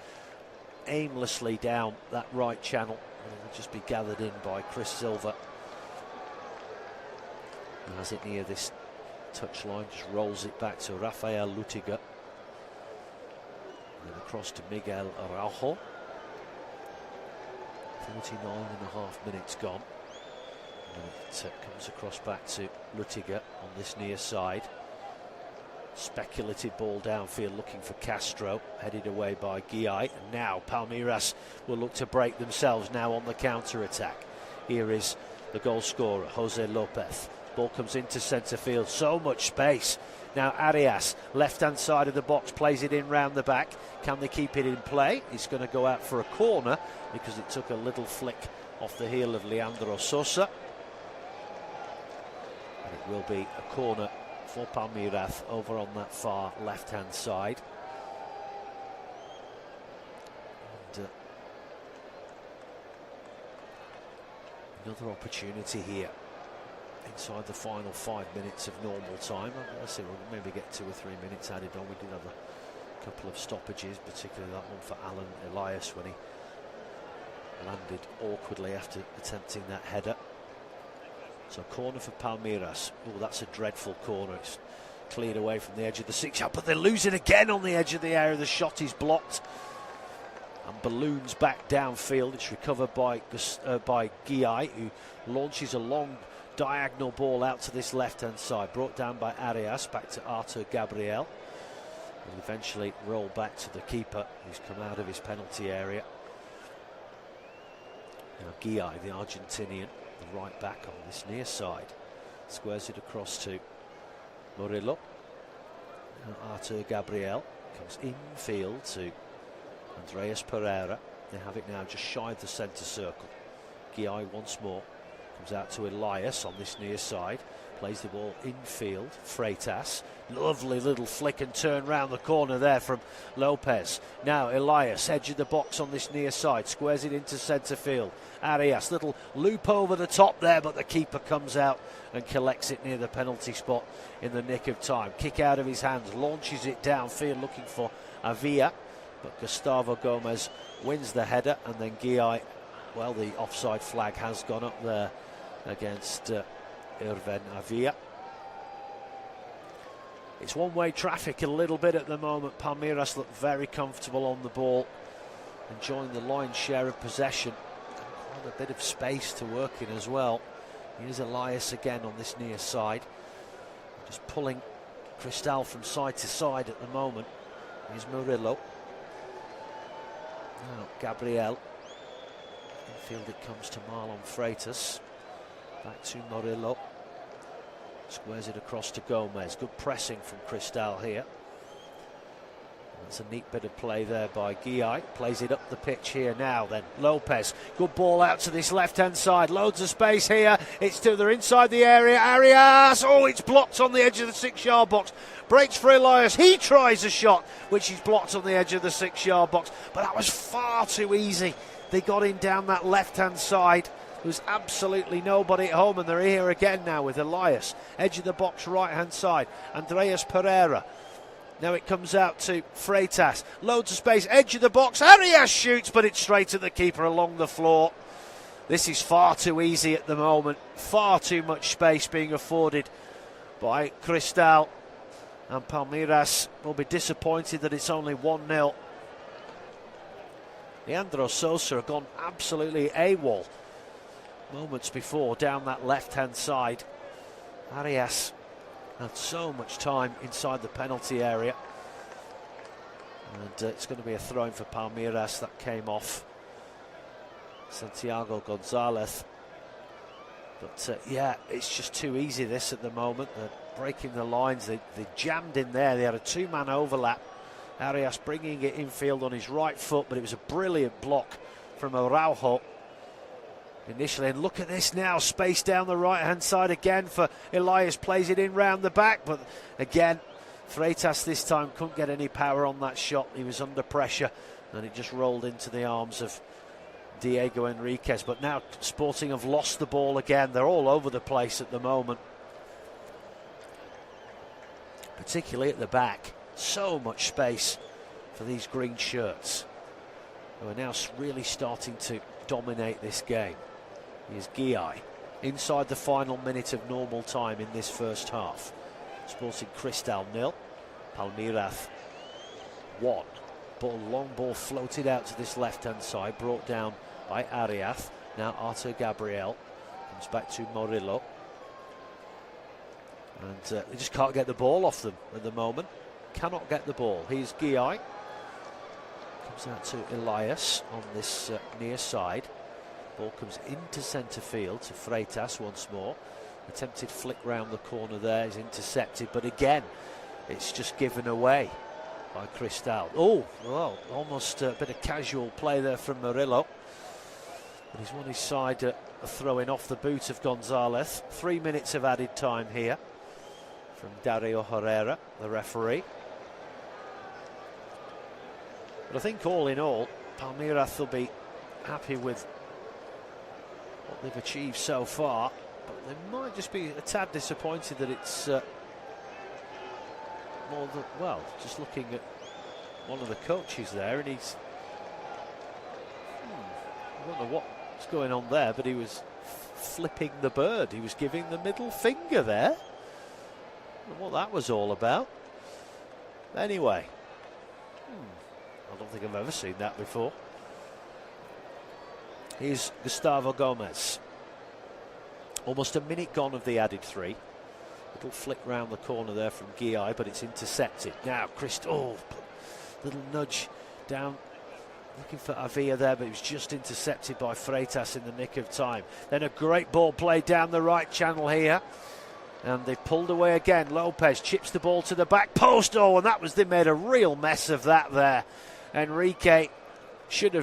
aimlessly down that right channel. And it will just be gathered in by Chris Silva. And as it near this touchline, just rolls it back to Rafael Lutiger. And then across to Miguel Araujo. 49.5 minutes gone. And it comes across back to Lutiger on this near side. Speculative ball downfield looking for Castro, headed away by Guillai. And now Palmeiras will look to break themselves now on the counter-attack. Here is the goal scorer, Jose Lopez. Ball comes into centre field, so much space. Now Arias, left-hand side of the box, plays it in round the back. Can they keep it in play? It's going to go out for a corner because it took a little flick off the heel of Leandro Sosa. And it will be a corner for Palmeiras over on that far left-hand side. And another opportunity here inside the final 5 minutes of normal time. Let's see, we'll maybe get 2 or 3 minutes added on. We did have a couple of stoppages, particularly that one for Alan Elias when he landed awkwardly after attempting that header. So corner for Palmeiras. Oh, that's a dreadful corner. It's cleared away from the edge of the 6-yard, but they lose it again on the edge of the area. The shot is blocked and balloons back downfield. It's recovered by Guillai, who launches a long diagonal ball out to this left-hand side. Brought down by Arias, back to Arthur Gabriel. Will eventually roll back to the keeper, who's come out of his penalty area. Now Guillai, the Argentinian, the right back on this near side, squares it across to Murillo. Now Arthur Gabriel comes infield to Andreas Pereira. They have it now just shy of the centre circle. Guy once more. Comes out to Elias on this near side. Plays the ball infield. Freitas. Lovely little flick and turn round the corner there from Lopez. Now Elias, edge of the box on this near side. Squares it into centre field. Arias, little loop over the top there, but the keeper comes out and collects it near the penalty spot in the nick of time. Kick out of his hands, launches it downfield looking for Avila. But Gustavo Gomez wins the header, and then Guy, well, the offside flag has gone up there against Irven Avila. It's one-way traffic a little bit at the moment. Palmeiras look very comfortable on the ball, enjoying the lion's share of possession. And quite a bit of space to work in as well. Here's Elias again on this near side. Just pulling Cristal from side to side at the moment. Here's Murillo. Now Gabriel. Infield it comes to Marlon Freitas. Back to Murillo. Squares it across to Gomez. Good pressing from Cristal here. That's a neat bit of play there by Guy. Plays it up the pitch here now then. Lopez. Good ball out to this left-hand side. Loads of space here. It's to the inside the area. Arias. Oh, it's blocked on the edge of the 6-yard box. Breaks for Elias. He tries a shot, which is blocked on the edge of the 6-yard box. But that was far too easy. They got him down that left-hand side. There was absolutely nobody at home, and they're here again now with Elias. Edge of the box, right-hand side. Andreas Pereira. Now it comes out to Freitas. Loads of space, edge of the box. Arias shoots, but it's straight at the keeper along the floor. This is far too easy at the moment. Far too much space being afforded by Cristal. And Palmeiras will be disappointed that it's only 1-0. Leandro Sosa have gone absolutely AWOL moments before down that left-hand side. Arias had so much time inside the penalty area, and it's going to be a throw-in for Palmeiras. That came off Santiago Gonzalez, but yeah, it's just too easy this at the moment. They're breaking the lines. They jammed in there. They had a 2-man overlap. Arias bringing it infield on his right foot, but it was a brilliant block from Araujo initially. And look at this now, space down the right hand side again for Elias. Plays it in round the back, but again Freitas this time couldn't get any power on that shot. He was under pressure and it just rolled into the arms of Diego Enriquez. But now Sporting have lost the ball again. They're all over the place at the moment, particularly at the back. So much space for these green shirts, who are now really starting to dominate this game. Here's Guy inside the final minute of normal time in this first half. Sporting Cristal 0, Palmeiras 1. Long ball floated out to this left-hand side, brought down by Arias. Now Arthur Gabriel comes back to Murillo, and they just can't get the ball off them at the moment. Cannot get the ball. Here's Guy. Comes out to Elias on this near side. Ball comes into centre field to Freitas once more. Attempted flick round the corner there is intercepted, but again it's just given away by Cristal. Oh, well, almost a bit of casual play there from Murillo. But he's won his side a throw-in off the boot of Gonzalez. 3 minutes of added time here from Dario Herrera, the referee. But I think all in all, Palmeiras will be happy with what they've achieved so far, but they might just be a tad disappointed that it's more than, well, just looking at one of the coaches there, and he's I don't know what's going on there, but he was flipping the bird. He was giving the middle finger there. I don't know what that was all about. Anyway, I don't think I've ever seen that before. Here's Gustavo Gomez. Almost a minute gone of the added 3. Little flick round the corner there from Guy, but it's intercepted. Now Cristal, little nudge down, looking for Avila there, but it was just intercepted by Freitas in the nick of time. Then a great ball played down the right channel here, and they pulled away again. Lopez chips the ball to the back post. Oh, and they made a real mess of that there. Enrique should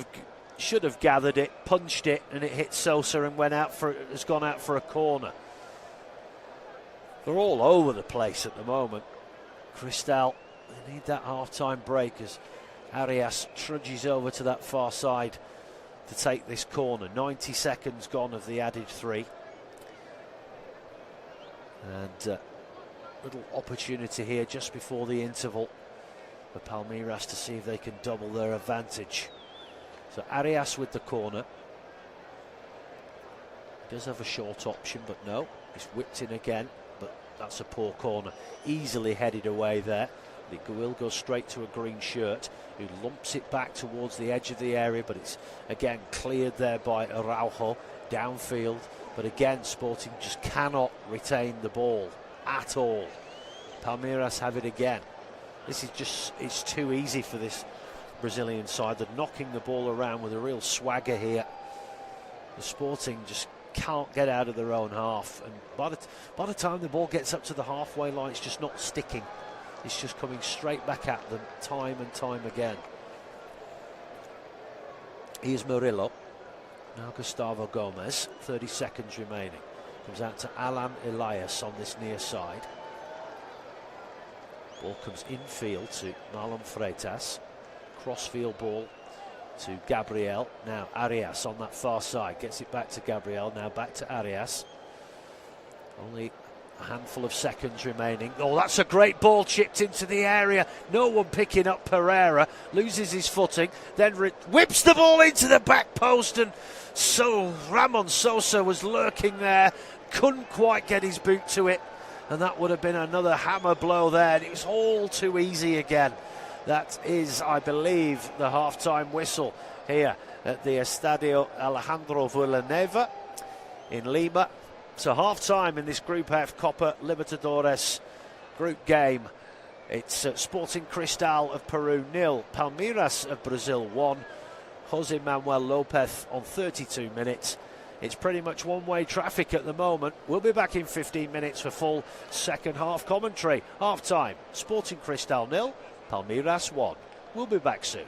have gathered it, punched it, and it hit Sosa and has gone out for a corner. They're all over the place at the moment. Cristal, they need that half-time break as Arias trudges over to that far side to take this corner. 90 seconds gone of the added 3. And little opportunity here just before the interval for Palmeiras to see if they can double their advantage. So Arias with the corner. He does have a short option, but no, he's whipped in again, but that's a poor corner. Easily headed away there. It will go straight to a green shirt who lumps it back towards the edge of the area, but it's again cleared there by Araujo downfield. But again, Sporting just cannot retain the ball at all. Palmeiras have it again. This is just, it's too easy for this Brazilian side. They're knocking the ball around with a real swagger here. The Sporting just can't get out of their own half, and by the time the ball gets up to the halfway line, it's just not sticking. It's just coming straight back at them time and time again. Here's Murillo. Now Gustavo Gomez, 30 seconds remaining. Comes out to Alan Elias on this near side. Ball comes infield to Marlon Freitas. Crossfield ball to Gabriel. Now Arias on that far side. Gets it back to Gabriel. Now back to Arias. Only a handful of seconds remaining. Oh, that's a great ball chipped into the area. No one picking up Pereira. Loses his footing. Then whips the ball into the back post. And so Ramon Sosa was lurking there. Couldn't quite get his boot to it. And that would have been another hammer blow there. And it was all too easy again. That is, I believe, the half-time whistle here at the Estadio Alejandro Villanueva in Lima. So half-time in this Group F Copa Libertadores group game. It's Sporting Cristal of Peru 0, Palmeiras of Brazil 1. Jose Manuel Lopez on 32 minutes. It's pretty much one-way traffic at the moment. We'll be back in 15 minutes for full second half commentary. Half-time, Sporting Cristal 0, Palmeiras 1. We'll be back soon.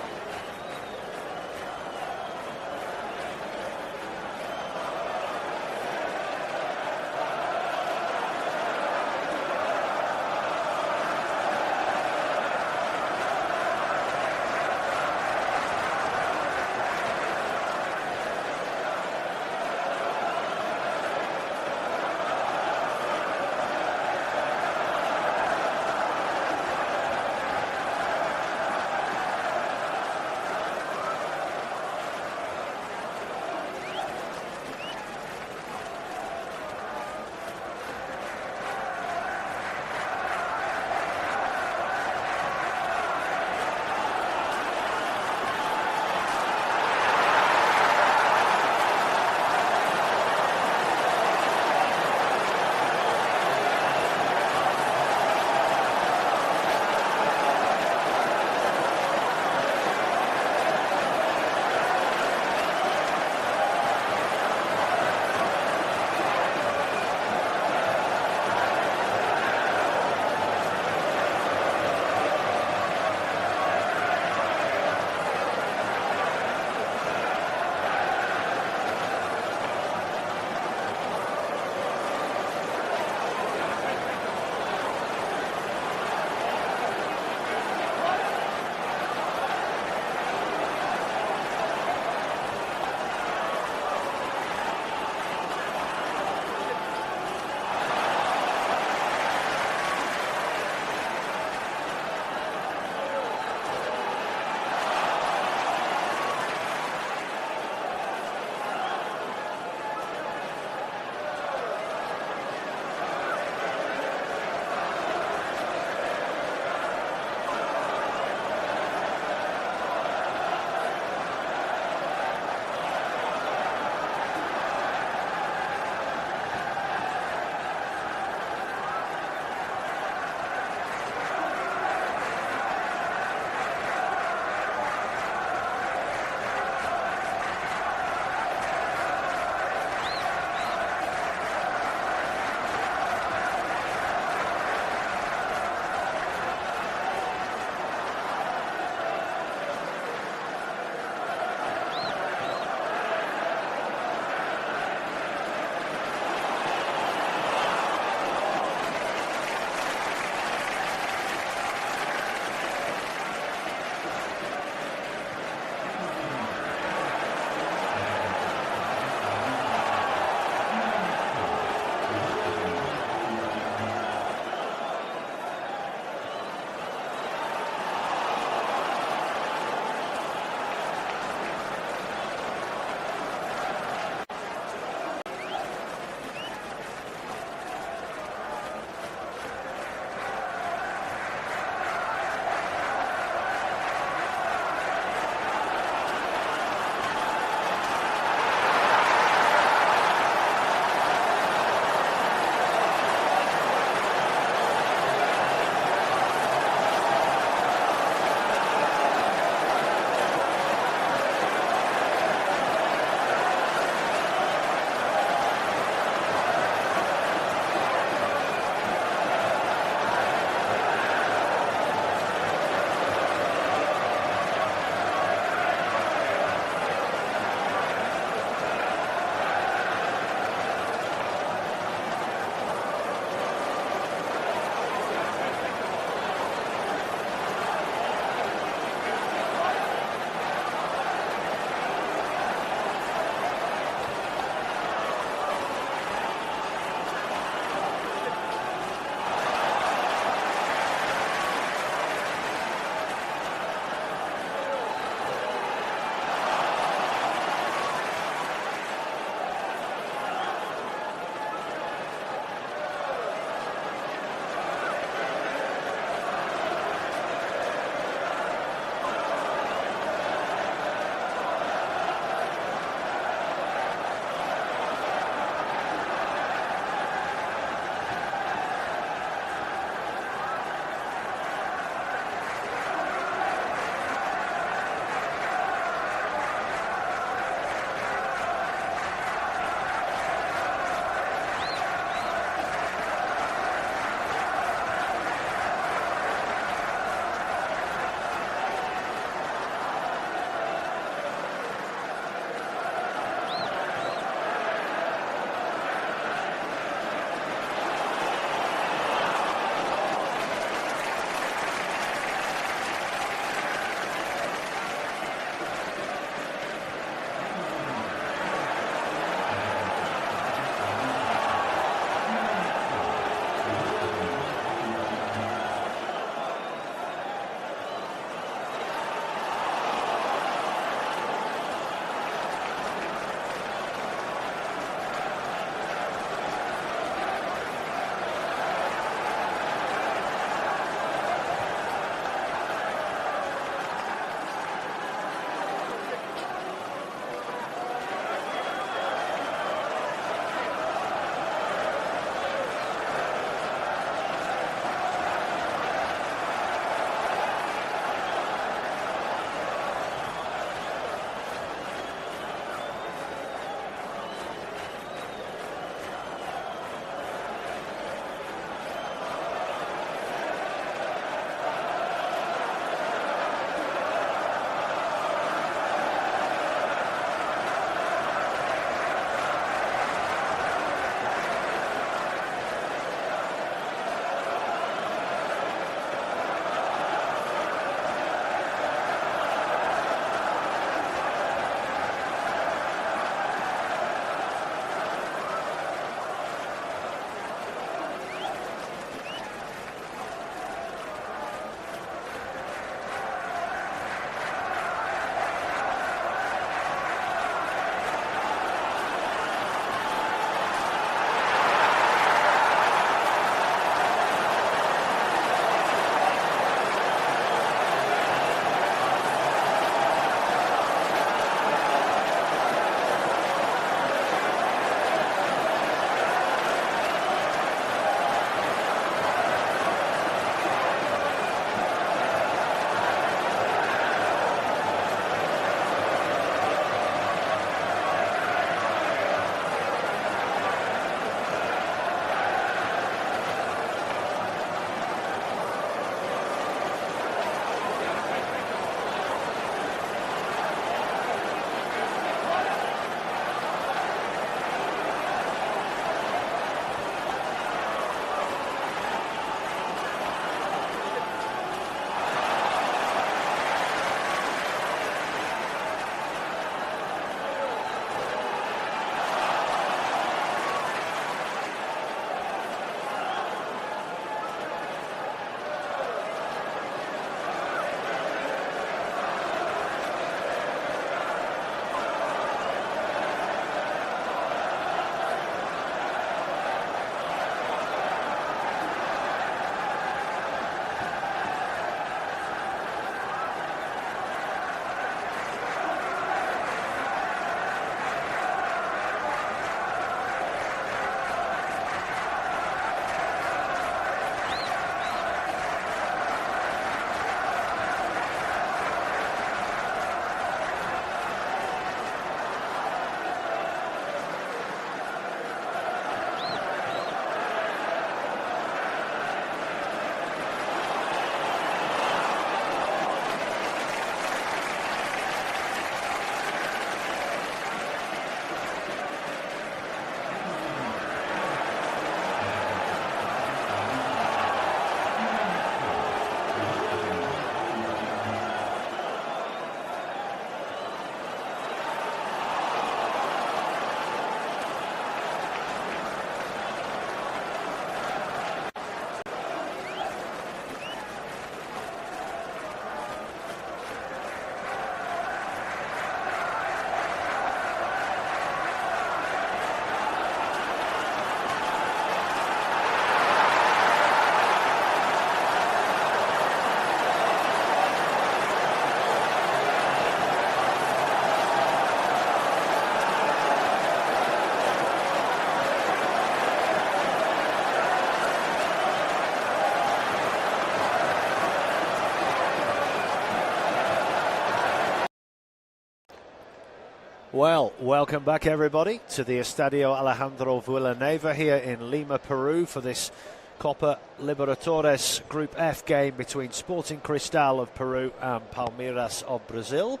Well, welcome back everybody to the Estadio Alejandro Villanueva here in Lima, Peru for this Copa Libertadores Group F game between Sporting Cristal of Peru and Palmeiras of Brazil.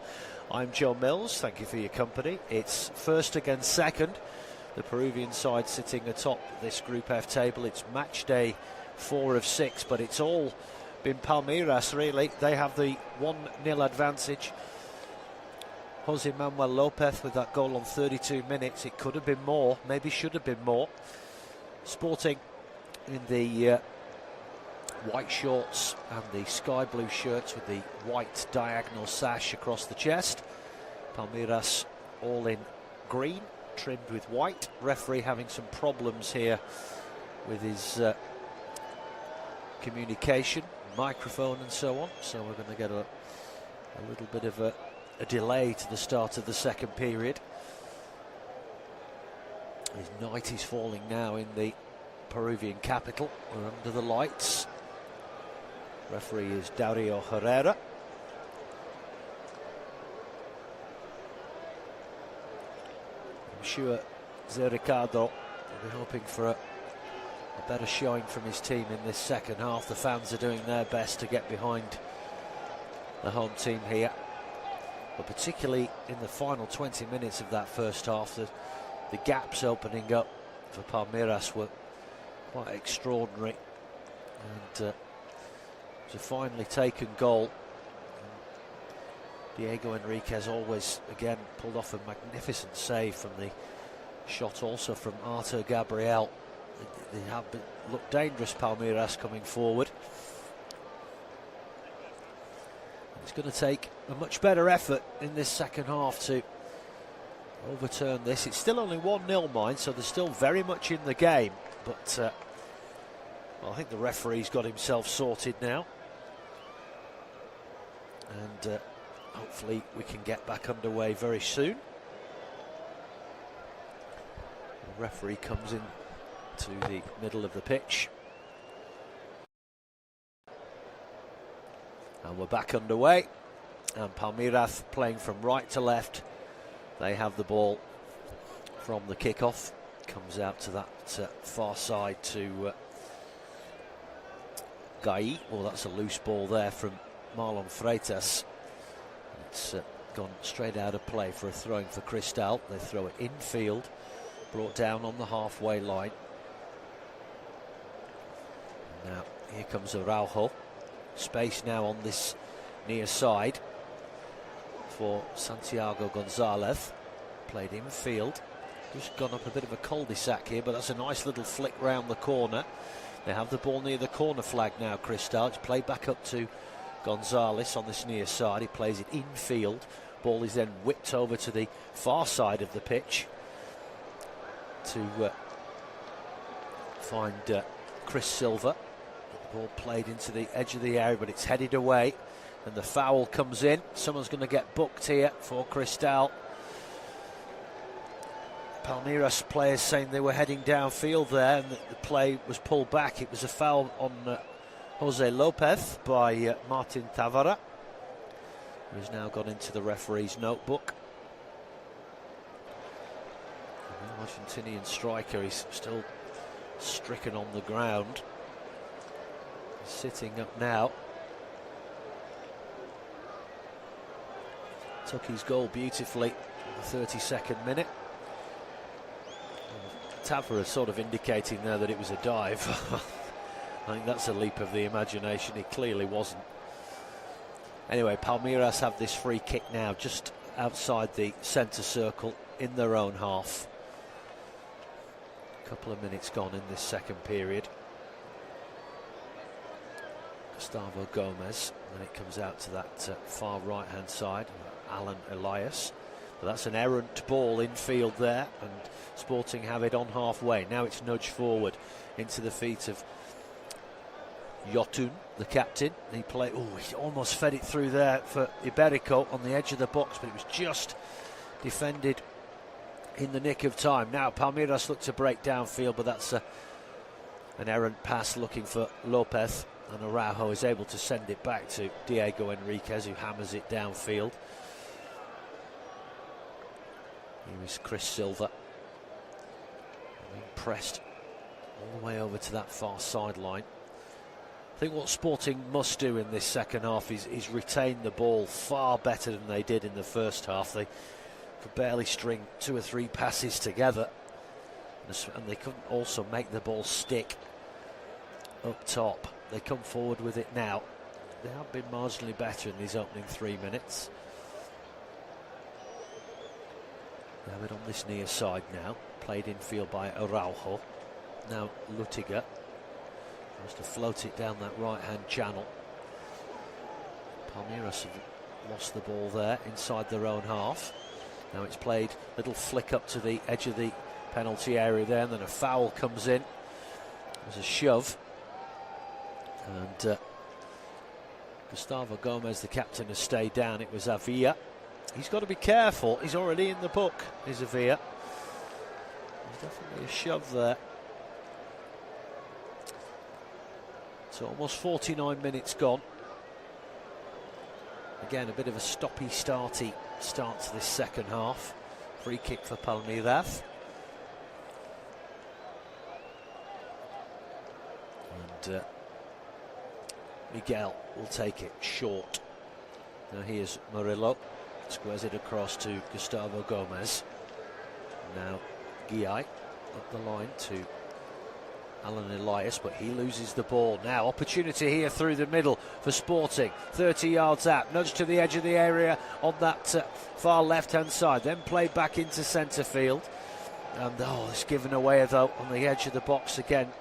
I'm Joe Mills, thank you for your company. It's first against second, the Peruvian side sitting atop this Group F table. It's match day 4 of 6, but it's all been Palmeiras really. They have the 1-0 advantage. Jose Manuel Lopez with that goal on 32 minutes. It could have been more, maybe should have been more. Sporting in the white shorts and the sky blue shirts with the white diagonal sash across the chest. Palmeiras all in green, trimmed with white. Referee having some problems here with his communication, microphone and so on. So we're going to get a little bit of a delay to the start of the second period. His night is falling now in the Peruvian capital. We're under the lights. Referee is Dario Herrera. I'm sure Zé Ricardo will be hoping for a better showing from his team in this second half. The fans are doing their best to get behind the home team here. But particularly in the final 20 minutes of that first half, the gaps opening up for Palmeiras were quite extraordinary. And it was a finely taken goal. Diego Enriquez always, again, pulled off a magnificent save from the shot also from Arthur Gabriel. They have looked dangerous, Palmeiras, coming forward. It's going to take a much better effort in this second half to overturn this. It's still only 1-0, mind, so they're still very much in the game. But well, I think the referee's got himself sorted now. And hopefully we can get back underway very soon. The referee comes in to the middle of the pitch. And we're back underway, and Palmeiras playing from right to left. They have the ball from the kickoff. Comes out to that far side to Gai. Well, that's a loose ball there from Marlon Freitas. It's gone straight out of play for a throw-in for Cristal. They throw it infield, brought down on the halfway line. Now here comes Araujo. Space now on this near side for Santiago Gonzalez. Played infield. Just gone up a bit of a cul-de-sac here, but that's a nice little flick round the corner. They have the ball near the corner flag now, Cristal. It's played back up to Gonzalez on this near side. He plays it infield. Ball is then whipped over to the far side of the pitch to find Chris Silva. Ball played into the edge of the area, but it's headed away, and the foul comes in. Someone's going to get booked here for Cristal. Palmeiras players saying they were heading downfield there, and the play was pulled back. It was a foul on Jose Lopez by Martin Tavara, who's now gone into the referee's notebook. The Argentinian striker is still stricken on the ground. Sitting up now. Took his goal beautifully in the 32nd minute. Tavra sort of indicating there that it was a dive. I think that's a leap of the imagination. It clearly wasn't. Anyway, Palmeiras have this free kick now just outside the centre circle in their own half. A couple of minutes gone in this second period. Gustavo Gomez, and then it comes out to that far right hand side, Alan Elias. But that's an errant ball infield there, and Sporting have it on halfway. Now it's nudged forward into the feet of Yotun, the captain. He almost fed it through there for Iberico on the edge of the box, but it was just defended in the nick of time. Now Palmeiras look to break downfield, but that's an errant pass looking for Lopez. And Araujo is able to send it back to Diego Enriquez, who hammers it downfield. Here is Chris Silva. Being pressed all the way over to that far sideline. I think what Sporting must do in this second half is retain the ball far better than they did in the first half. They could barely string 2 or 3 passes together, and they couldn't also make the ball stick up top. They come forward with it now. They have been marginally better in these opening 3 minutes. They have it on this near side now, played infield by Araujo. Now Lutiger tries to float it down that right-hand channel. Palmeiras have lost the ball there inside their own half. Now it's played, little flick up to the edge of the penalty area there, and then a foul comes in. There's a shove. And Gustavo Gomez, the captain, has stayed down. It was Avila. He's got to be careful. He's already in the book, is Avila. There's definitely a shove there. So almost 49 minutes gone. Again, a bit of a stoppy-starty start to this second half. Free kick for Palmeiras. And Miguel will take it short. Now here's Murillo. Squares it across to Gustavo Gomez. Now Guillay up the line to Alan Elias, but he loses the ball. Now opportunity here through the middle for Sporting. 30 yards out, nudge to the edge of the area on that far left-hand side. Then played back into centre field. And it's given away though on the edge of the box again.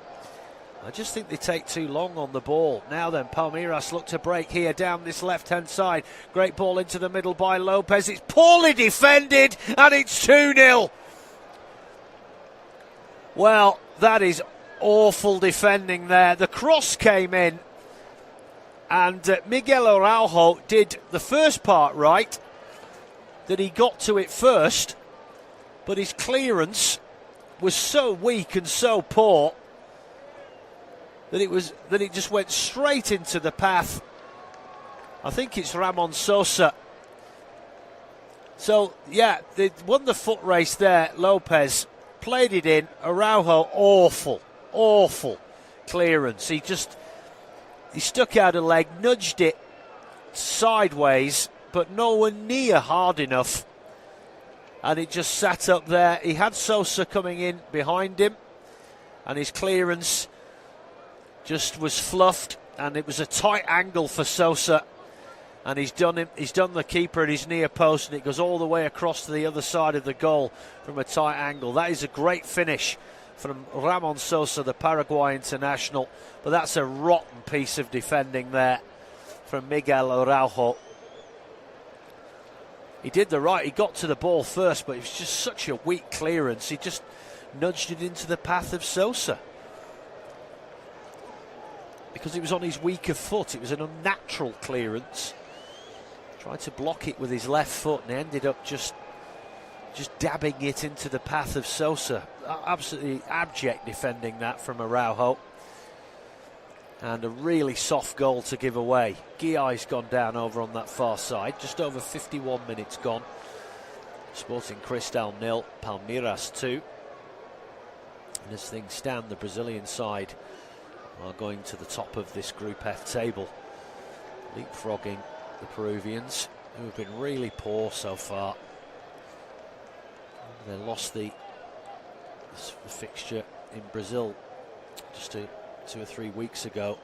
I just think they take too long on the ball. Now then, Palmeiras look to break here down this left-hand side. Great ball into the middle by Lopez. It's poorly defended, and it's 2-0. Well, that is awful defending there. The cross came in, and Miguel Araujo did the first part right, that he got to it first, but his clearance was so weak and so poor that it just went straight into the path. I think it's Ramon Sosa. So yeah, they won the foot race there. Lopez played it in. Araujo, awful clearance. He stuck out a leg, nudged it sideways, but nowhere near hard enough, and it just sat up there. He had Sosa coming in behind him, and his clearance just was fluffed, and it was a tight angle for Sosa, and he's done the keeper at his near post, and it goes all the way across to the other side of the goal from a tight angle. That is a great finish from Ramon Sosa, the Paraguay international, but that's a rotten piece of defending there from Miguel Araujo. He did the right, he got to the ball first, but it was just such a weak clearance. He just nudged it into the path of Sosa, because it was on his weaker foot. It was an unnatural clearance. Tried to block it with his left foot and ended up just dabbing it into the path of Sosa. Absolutely abject defending that from Araujo. And a really soft goal to give away. Guillay's gone down over on that far side. Just over 51 minutes gone. Sporting Cristal 0, Palmeiras 2. And as things stand, the Brazilian side are going to the top of this Group F table, leapfrogging the Peruvians, who have been really poor so far. They lost the fixture in Brazil just 2 or 3 weeks ago,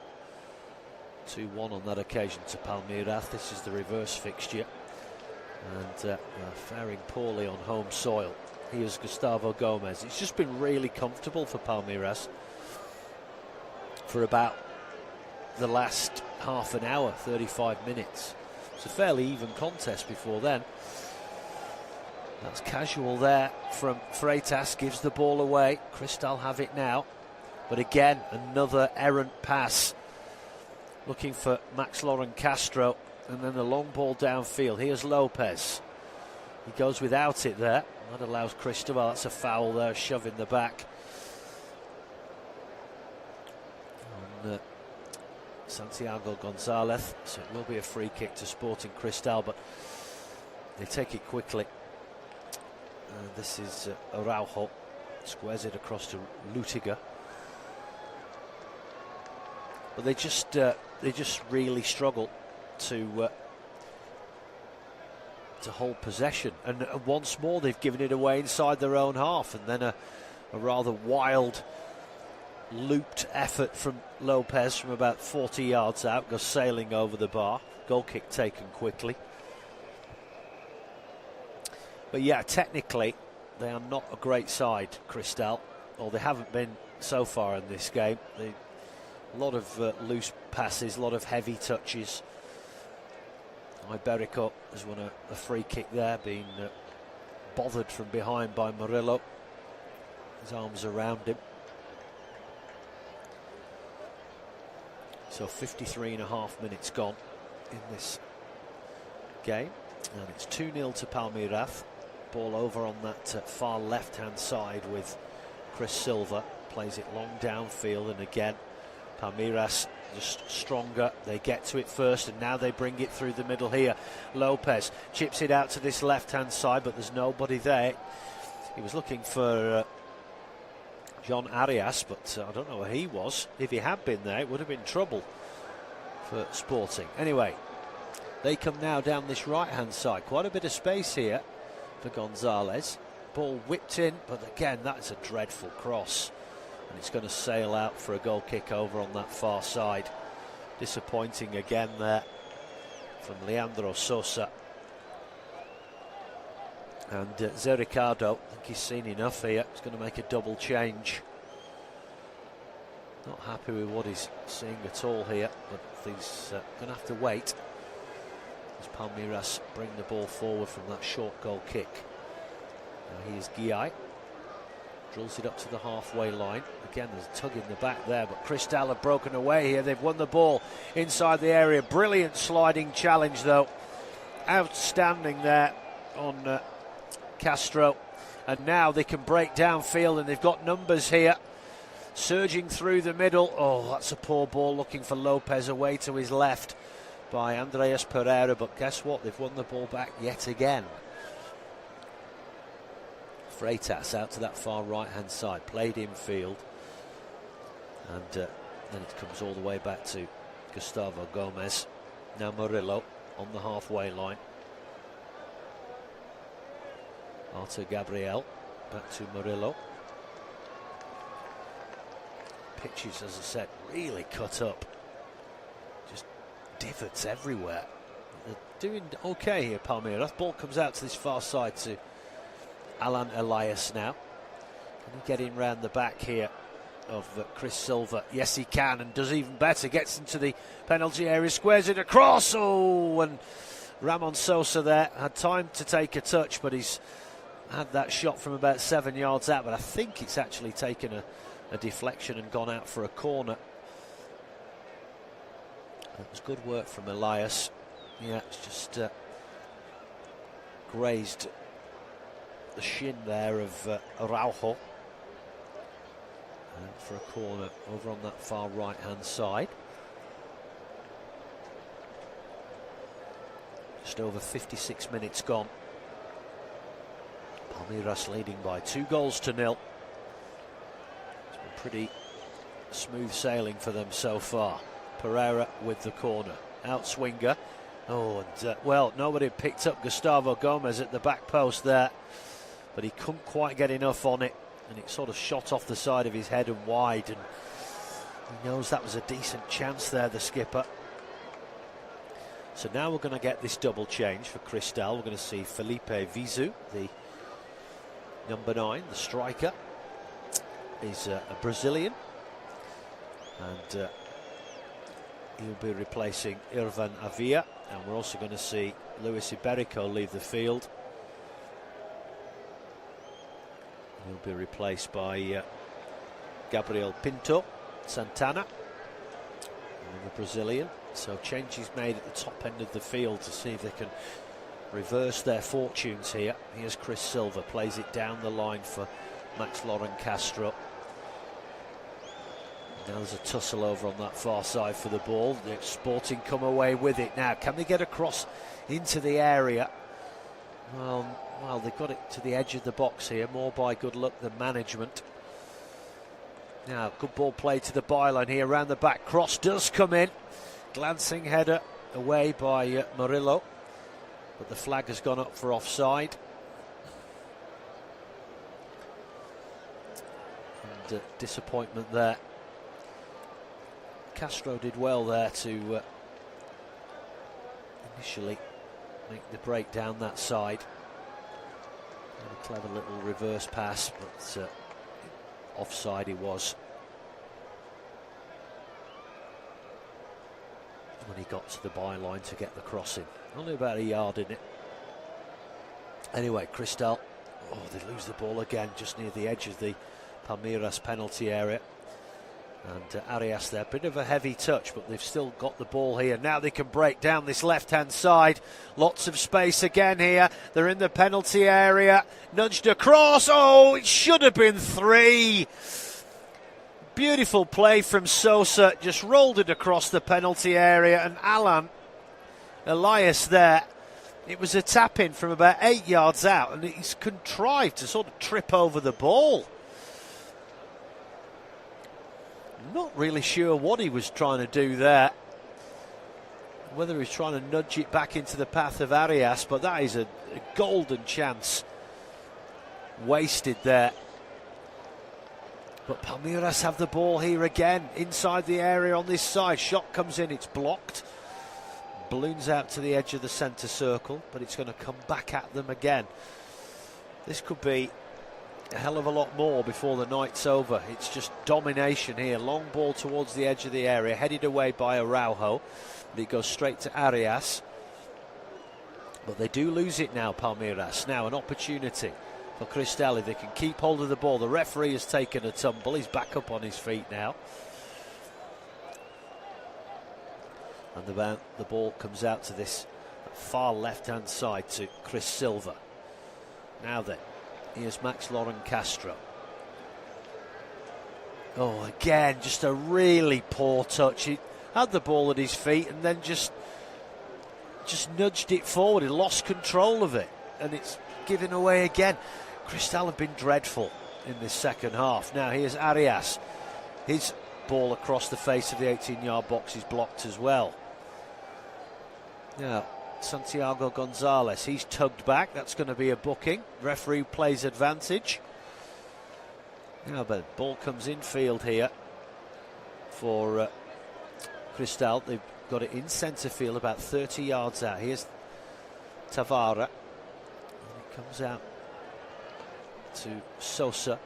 2-1 on that occasion to Palmeiras. This is the reverse fixture, and faring poorly on home soil. Here's Gustavo Gomez. It's just been really comfortable for Palmeiras for about the last half an hour, 35 minutes. It's a fairly even contest before then. That's casual there from Freitas, gives the ball away. Cristal have it now, but again, another errant pass. Looking for Max Lauren Castro, and then the long ball downfield. Here's Lopez. He goes without it there. That allows Cristobal. That's a foul there, shove in the back. Santiago Gonzalez, so it will be a free kick to Sporting Cristal, but they take it quickly. This is Araujo, squares it across to Lutiger. But they just really struggle to hold possession, and once more they've given it away inside their own half, and then a rather wild looped effort from Lopez from about 40 yards out goes sailing over the bar. Goal kick taken quickly. But yeah, technically they are not a great side, Cristal, or they haven't been so far in this game. A lot of loose passes, a lot of heavy touches. Iberico has won a free kick there, being bothered from behind by Murillo. His arms around him. So 53.5 minutes gone in this game, and it's 2-0 to Palmeiras. Ball over on that far left-hand side with Chris Silva. Plays it long downfield, and again Palmeiras just stronger. They get to it first, and now they bring it through the middle here. Lopez chips it out to this left-hand side, but there's nobody there. He was looking for John Arias, but I don't know where he was. If he had been there, it would have been trouble for Sporting. Anyway, they come now down this right-hand side. Quite a bit of space here for Gonzalez. Ball whipped in, but again, that's a dreadful cross. And it's going to sail out for a goal kick over on that far side. Disappointing again there from Leandro Sosa. And Zé Ricardo, I think he's seen enough here. He's going to make a double change. Not happy with what he's seeing at all here, but he's going to have to wait as Palmeiras bring the ball forward from that short goal kick. Now here's Guiai. Drills it up to the halfway line. Again, there's a tug in the back there, but Cristal have broken away here. They've won the ball inside the area. Brilliant sliding challenge, though. Outstanding there on Castro. And now they can break downfield, and they've got numbers here. Surging through the middle. Oh, that's a poor ball looking for Lopez away to his left by Andreas Pereira. But guess what? They've won the ball back yet again. Freitas out to that far right-hand side, played infield, and then it comes all the way back to Gustavo Gomez. Now Murillo on the halfway line. Arthur Gabriel back to Murillo. Pitches, as I said, really cut up. Just divots everywhere. They're doing okay here, Palmeiras. Ball comes out to this far side to Alan Elias now. Can he get in round the back here of Chris Silva? Yes, he can, and does even better. Gets into the penalty area, squares it across. Oh, and Ramon Sosa there had time to take a touch, but he's had that shot from about 7 yards out. But I think it's actually taken a deflection and gone out for a corner. It was good work from Elias. Yeah, it's just grazed the shin there of Araujo. And for a corner over on that far right hand side. Just over 56 minutes gone. Palmeiras leading by 2-0. It's been pretty smooth sailing for them so far. Pereira with the corner. Outswinger. Oh, and well, nobody picked up Gustavo Gomez at the back post there, but he couldn't quite get enough on it, and it sort of shot off the side of his head and wide, and he knows that was a decent chance there, the skipper. So now we're going to get this double change for Cristal. We're going to see Felipe Vizu, the number 9, the striker, is a Brazilian, and he'll be replacing Irvan Avia, and we're also going to see Luis Iberico leave the field. He'll be replaced by Gabriel Pinto Santana, another Brazilian. So changes made at the top end of the field to see if they can reverse their fortunes here. Here's Chris Silva, plays it down the line for Max Loren Castro. Now there's a tussle over on that far side for the ball. The Sporting come away with it now. Can they get across into the area? Well, well, they've got it to the edge of the box here, more by good luck than management. Now, good ball played to the byline here, around the back. Cross does come in. Glancing header away by Murillo. But the flag has gone up for offside. And disappointment there. Castro did well there to initially make the break down that side. A clever little reverse pass, but offside he was when he got to the byline to get the crossing. Only about a yard in it. Anyway, Cristal, oh, they lose the ball again just near the edge of the Palmeiras penalty area. And Arias there, bit of a heavy touch, but they've still got the ball here. Now they can break down this left-hand side. Lots of space again here. They're in the penalty area. Nudged across. Oh, it should have been 3. Beautiful play from Sosa. Just rolled it across the penalty area. And Alan Elias there. It was a tap-in from about 8 yards out. And he's contrived to sort of trip over the ball. Not really sure what he was trying to do there. Whether he was trying to nudge it back into the path of Arias, but that is a golden chance wasted there. But Palmeiras have the ball here again, inside the area on this side. Shot comes in, it's blocked. Balloons out to the edge of the centre circle, but it's going to come back at them again. This could be a hell of a lot more before the night's over. It's just domination here. Long ball towards the edge of the area, headed away by Araujo. It goes straight to Arias. But they do lose it now, Palmeiras. Now an opportunity for Cristal. They can keep hold of the ball. The referee has taken a tumble. He's back up on his feet now. And the ball comes out to this far left-hand side to Chris Silva. Now then, here's Max Lauren Castro. Oh, again, just a really poor touch. He had the ball at his feet and then just nudged it forward. He lost control of it, and it's given away again. Cristal have been dreadful in this second half. Now here's Arias. His ball across the face of the 18-yard box is blocked as well. Now, Santiago Gonzalez, he's tugged back. That's going to be a booking. Referee plays advantage. Now the ball comes infield here for Cristal. They've got it in centre field, about 30 yards out. Here's Tavara. And it comes out to Sosa.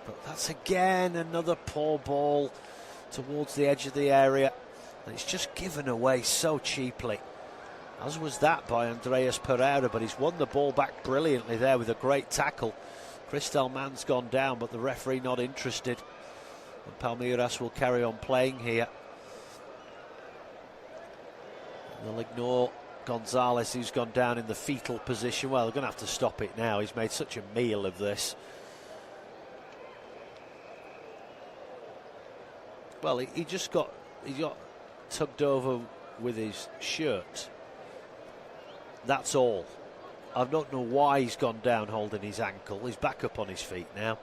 But that's again another poor ball towards the edge of the area. And it's just given away so cheaply. As was that by Andreas Pereira, but he's won the ball back brilliantly there with a great tackle. Cristal man's gone down, but the referee not interested. And Palmeiras will carry on playing here. They'll ignore Gonzalez, who's gone down in the fetal position. Well, they're going to have to stop it now. He's made such a meal of this. Well, he got tugged over with his shirt. That's all. I don't know why he's gone down holding his ankle. He's back up on his feet now.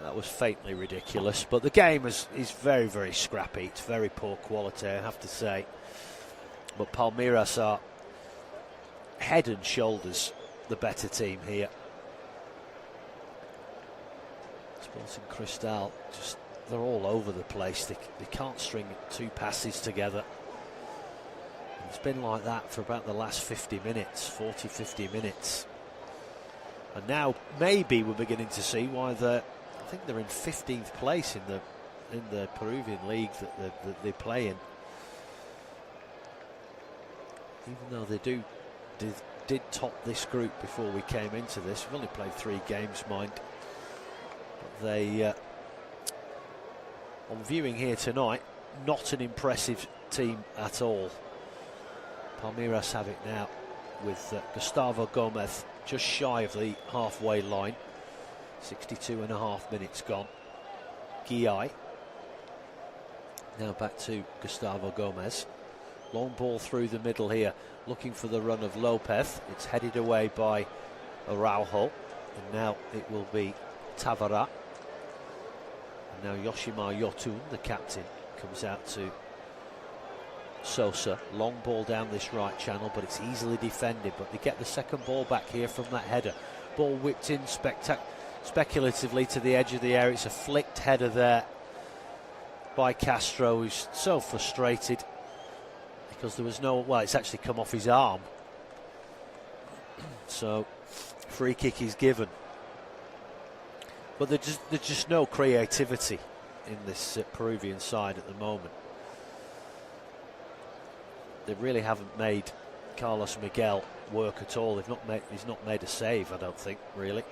That was faintly ridiculous. But the game is very, very scrappy. It's very poor quality, I have to say. But Palmeiras are head and shoulders the better team here. Sporting Cristal, just they're all over the place. They can't string 2 passes together. It's been like that for about the last 50 minutes, 40, 50 minutes. And now maybe we're beginning to see why I think they're in 15th place in the Peruvian league that they play in. Even though they did top this group before we came into this. We've only played 3 games, mind. But they, on viewing here tonight, not an impressive team at all. Palmeiras have it now with Gustavo Gomez just shy of the halfway line. 62.5 minutes gone. Guillai. Now back to Gustavo Gomez. Long ball through the middle here, looking for the run of Lopez. It's headed away by Araujo, and now it will be Tavara. And now Yoshimar Yotun, the captain, comes out to Sosa. Long ball down this right channel, but it's easily defended. But they get the second ball back here from that header. Ball whipped in speculatively to the edge of the area. It's a flicked header there by Castro, who's so frustrated because there was no, well, it's actually come off his arm. So free kick is given. But there's just no creativity in this Peruvian side at the moment. They really haven't made Carlos Miguel work at all. He's not made a save, I don't think, really.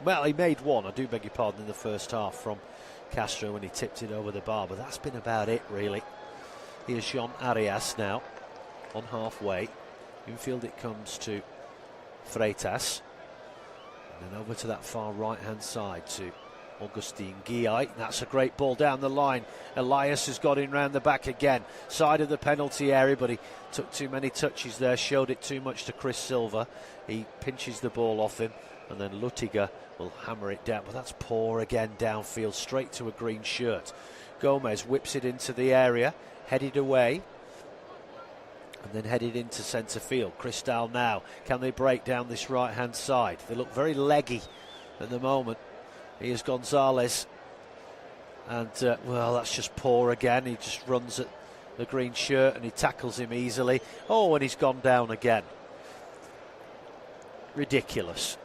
Well, he made one, I do beg your pardon, in the first half from Castro when he tipped it over the bar, but that's been about it, really. Here's Jean Arias now, on halfway. Infield it comes to Freitas. And then over to that far right-hand side to Augustin Guillay. That's a great ball down the line. Elias has got in round the back again. Side of the penalty area, but he took too many touches there, showed it too much to Chris Silva. He pinches the ball off him, and then Lutiga will hammer it down. But that's poor again downfield, straight to a green shirt. Gomez whips it into the area, headed away, and then headed into centre field. Cristal now, can they break down this right-hand side? They look very leggy at the moment. Here's Gonzalez, and well, that's just poor again. He just runs at the green shirt and he tackles him easily. Oh, and he's gone down again. Ridiculous.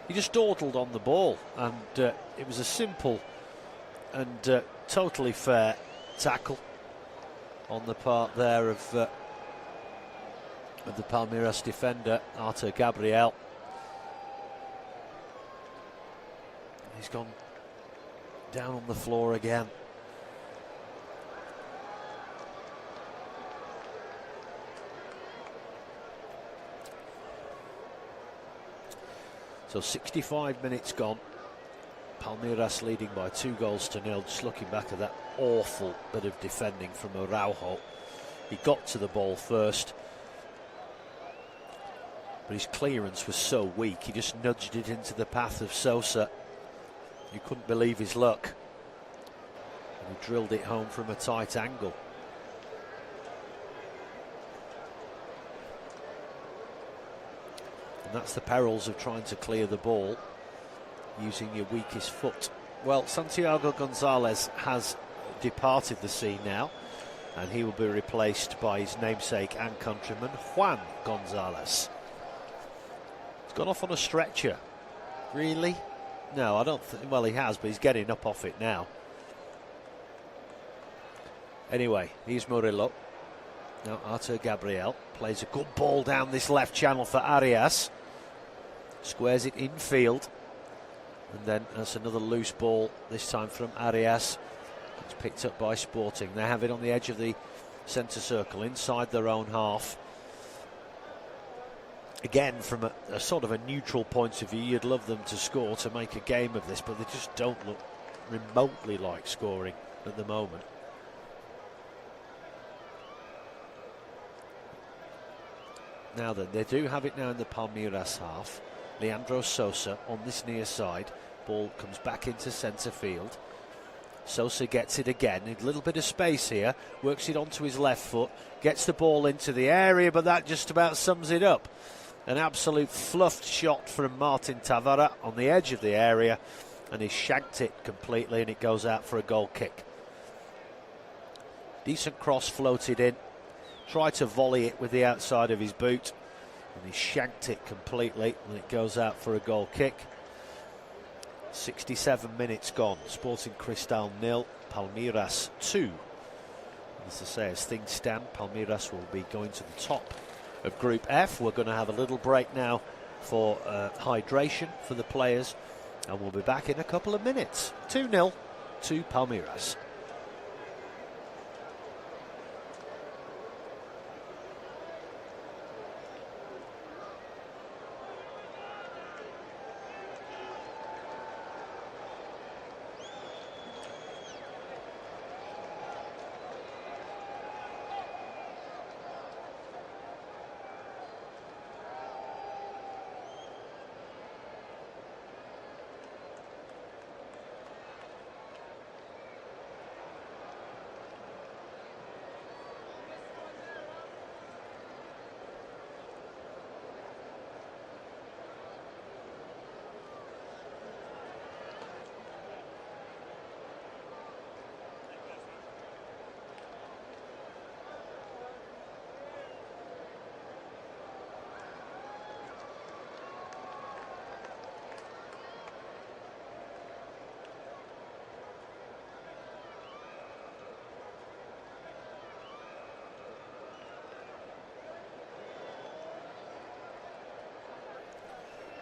He just dawdled on the ball, and it was a simple and totally fair tackle on the part there of the Palmeiras defender, Arthur Gabriel. He's gone down on the floor again. So 65 minutes gone. Palmeiras leading by 2-0. Just looking back at that awful bit of defending from Araujo. He got to the ball first, but his clearance was so weak, he just nudged it into the path of Sosa. He couldn't believe his luck. And he drilled it home from a tight angle. And that's the perils of trying to clear the ball using your weakest foot. Well, Santiago Gonzalez has departed the scene now, and he will be replaced by his namesake and countryman, Juan Gonzalez. He's gone off on a stretcher. Really? No, I don't think. Well, he has, but he's getting up off it now. Anyway, here's Murillo. Now Arthur Gabriel plays a good ball down this left channel for Arias. Squares it infield. And then that's another loose ball, this time from Arias. It's picked up by Sporting. They have it on the edge of the centre circle, inside their own half. Again, from a sort of a neutral point of view, you'd love them to score to make a game of this, but they just don't look remotely like scoring at the moment. Now then, they do have it now in the Palmeiras half. Leandro Sosa on this near side. Ball comes back into centre field. Sosa gets it again. A little bit of space here. Works it onto his left foot. Gets the ball into the area, but that just about sums it up. An absolute fluffed shot from Martin Tavara on the edge of the area, and he shanked it completely, and it goes out for a goal kick. Decent cross floated in. Tried to volley it with the outside of his boot, and he shanked it completely, and it goes out for a goal kick. 67 minutes gone. Sporting Cristal 0, Palmeiras 2. As I say, as things stand, Palmeiras will be going to the top of Group F. We're going to have a little break now for hydration for the players, and we'll be back in a couple of minutes. 2-0 to Palmeiras.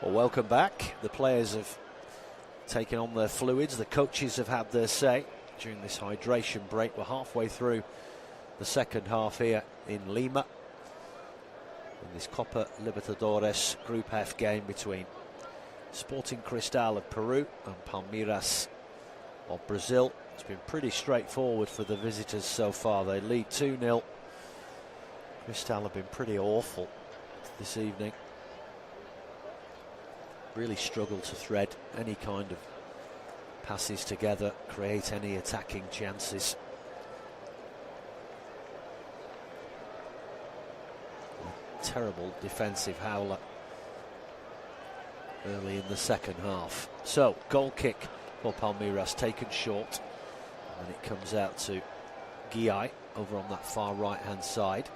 Well, welcome back. The players have taken on their fluids. The coaches have had their say during this hydration break. We're halfway through the second half here in Lima, in this Copa Libertadores Group F game between Sporting Cristal of Peru and Palmeiras of Brazil. It's been pretty straightforward for the visitors so far. They lead 2-0. Cristal have been pretty awful this evening. Really struggle to thread any kind of passes together, create any attacking chances. A terrible defensive howler early in the second half. So, goal kick for Palmeiras taken short, and it comes out to Guy over on that far right hand side,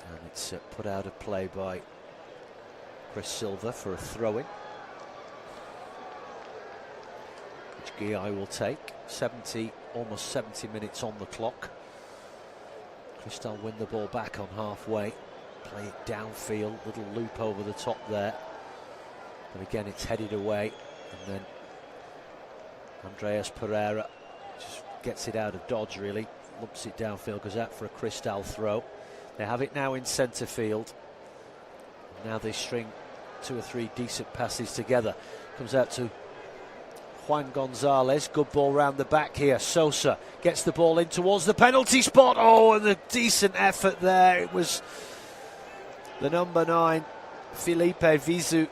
and it's put out of play by Chris Silva for a throw-in, which Guy will take. Almost 70 minutes on the clock. Cristal win the ball back on halfway, play it downfield, little loop over the top there, but again it's headed away, and then Andreas Pereira just gets it out of dodge, really, lumps it downfield, goes out for a Cristal throw. They have it now in centre field. Now they string 2 or 3 decent passes together. Comes out to Juan Gonzalez. Good ball round the back here. Sosa gets the ball in towards the penalty spot. Oh, and a decent effort there. It was the number 9, Felipe Vizu,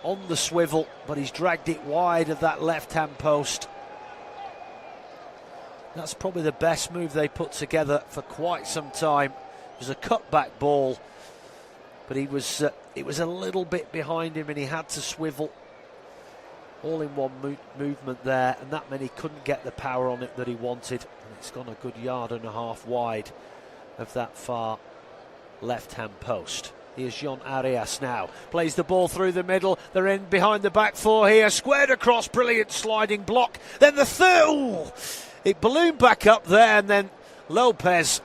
on the swivel, but he's dragged it wide of that left-hand post. That's probably the best move they put together for quite some time. It was a cutback ball, but it was a little bit behind him and he had to swivel. All in one movement there, and that meant he couldn't get the power on it that he wanted. And it's gone a good 1.5 yards wide of that far left-hand post. Here's Jon Arias now. Plays the ball through the middle. They're in behind the back four here. Squared across. Brilliant sliding block. Then the third. Ooh, it ballooned back up there, and then Lopez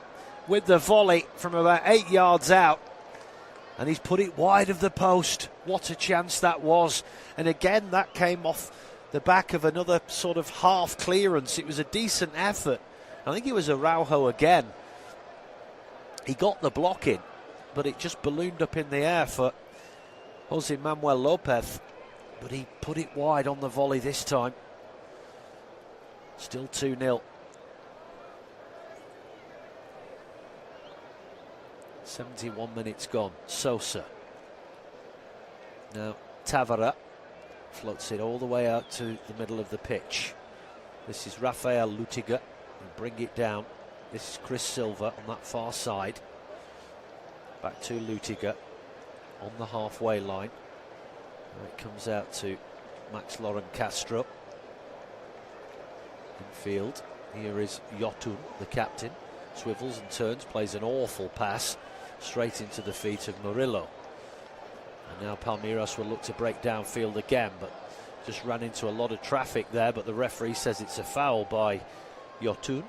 with the volley from about 8 yards out. And he's put it wide of the post. What a chance that was. And again, that came off the back of another sort of half clearance. It was a decent effort. I think it was Araujo again. He got the block in, but it just ballooned up in the air for Jose Manuel Lopez. But he put it wide on the volley this time. Still 2-0. 71 minutes gone. Sosa. Now Tavara floats it all the way out to the middle of the pitch. This is Rafael Lutiga. And bring it down. This is Chris Silva on that far side. Back to Lutiga on the halfway line. Now it comes out to Max Lauren Castro. Infield. Here is Yotun, the captain. Swivels and turns, plays an awful pass straight into the feet of Murillo. And now Palmeiras will look to break downfield again, but just ran into a lot of traffic there, but the referee says it's a foul by Yotun.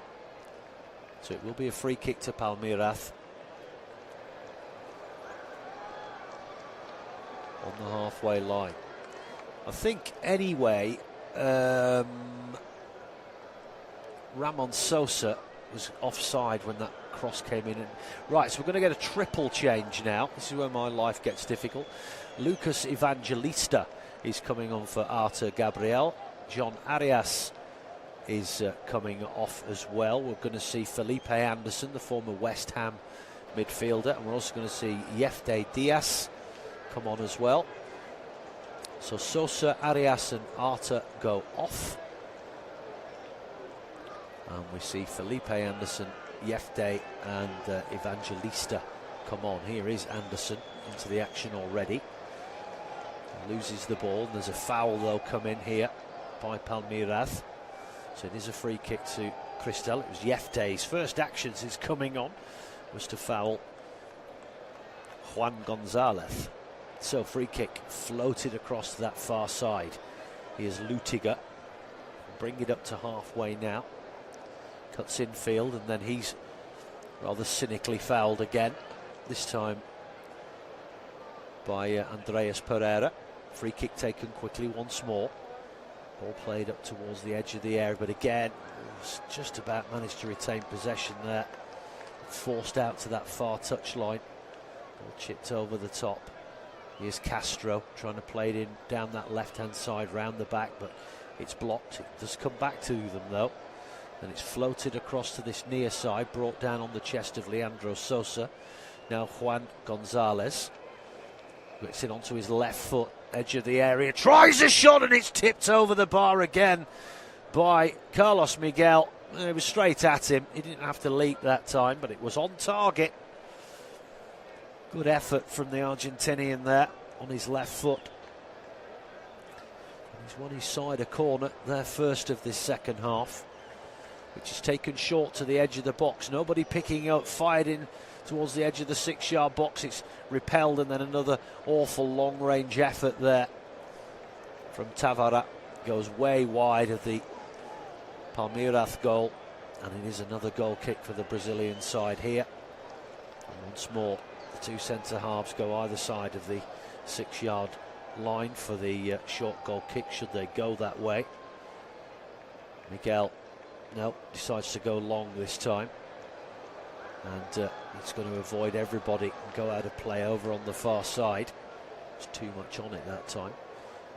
So it will be a free kick to Palmeiras on the halfway line. I think anyway, Ramon Sosa was offside when that cross came in. And right, so we're going to get a triple change now. This is where my life gets difficult. Lucas Evangelista is coming on for Arthur Gabriel. Jon Arias is coming off as well. We're going to see Felipe Anderson, the former West Ham midfielder, and we're also going to see Yefte Diaz come on as well. So Sosa, Arias and Arthur go off. And we see Felipe Anderson, Yefte and Evangelista come on. Here is Anderson into the action already. He loses the ball. There's a foul though come in here by Palmeiras. So it is a free kick to Cristal. It was Yefte's first action since coming on was to foul Juan Gonzalez. So free kick floated across to that far side. Here's Lutiga. Bring it up to halfway now. Cuts infield, and then he's rather cynically fouled again. This time by Andreas Pereira. Free kick taken quickly once more. Ball played up towards the edge of the area, but again, just about managed to retain possession there. Forced out to that far touchline. Ball chipped over the top. Here's Castro trying to play it in down that left-hand side, round the back, but it's blocked. It does come back to them though, and it's floated across to this near side, brought down on the chest of Leandro Sosa. Now Juan Gonzalez gets it onto his left foot, edge of the area, tries a shot, and it's tipped over the bar again by Carlos Miguel. It was straight at him. He didn't have to leap that time, but it was on target. Good effort from the Argentinian there on his left foot. He's won his side a corner, their first of this second half, which is taken short to the edge of the box. Nobody picking up, fired in towards the edge of the 6-yard box. It's repelled, and then another awful long-range effort there from Tavara. Goes way wide of the Palmeiras goal, and it is another goal kick for the Brazilian side here. And once more, the two centre-halves go either side of the 6-yard line for the short goal kick, should they go that way. Miguel, no, decides to go long this time, and he's going to avoid everybody and go out of play over on the far side. There's too much on it that time.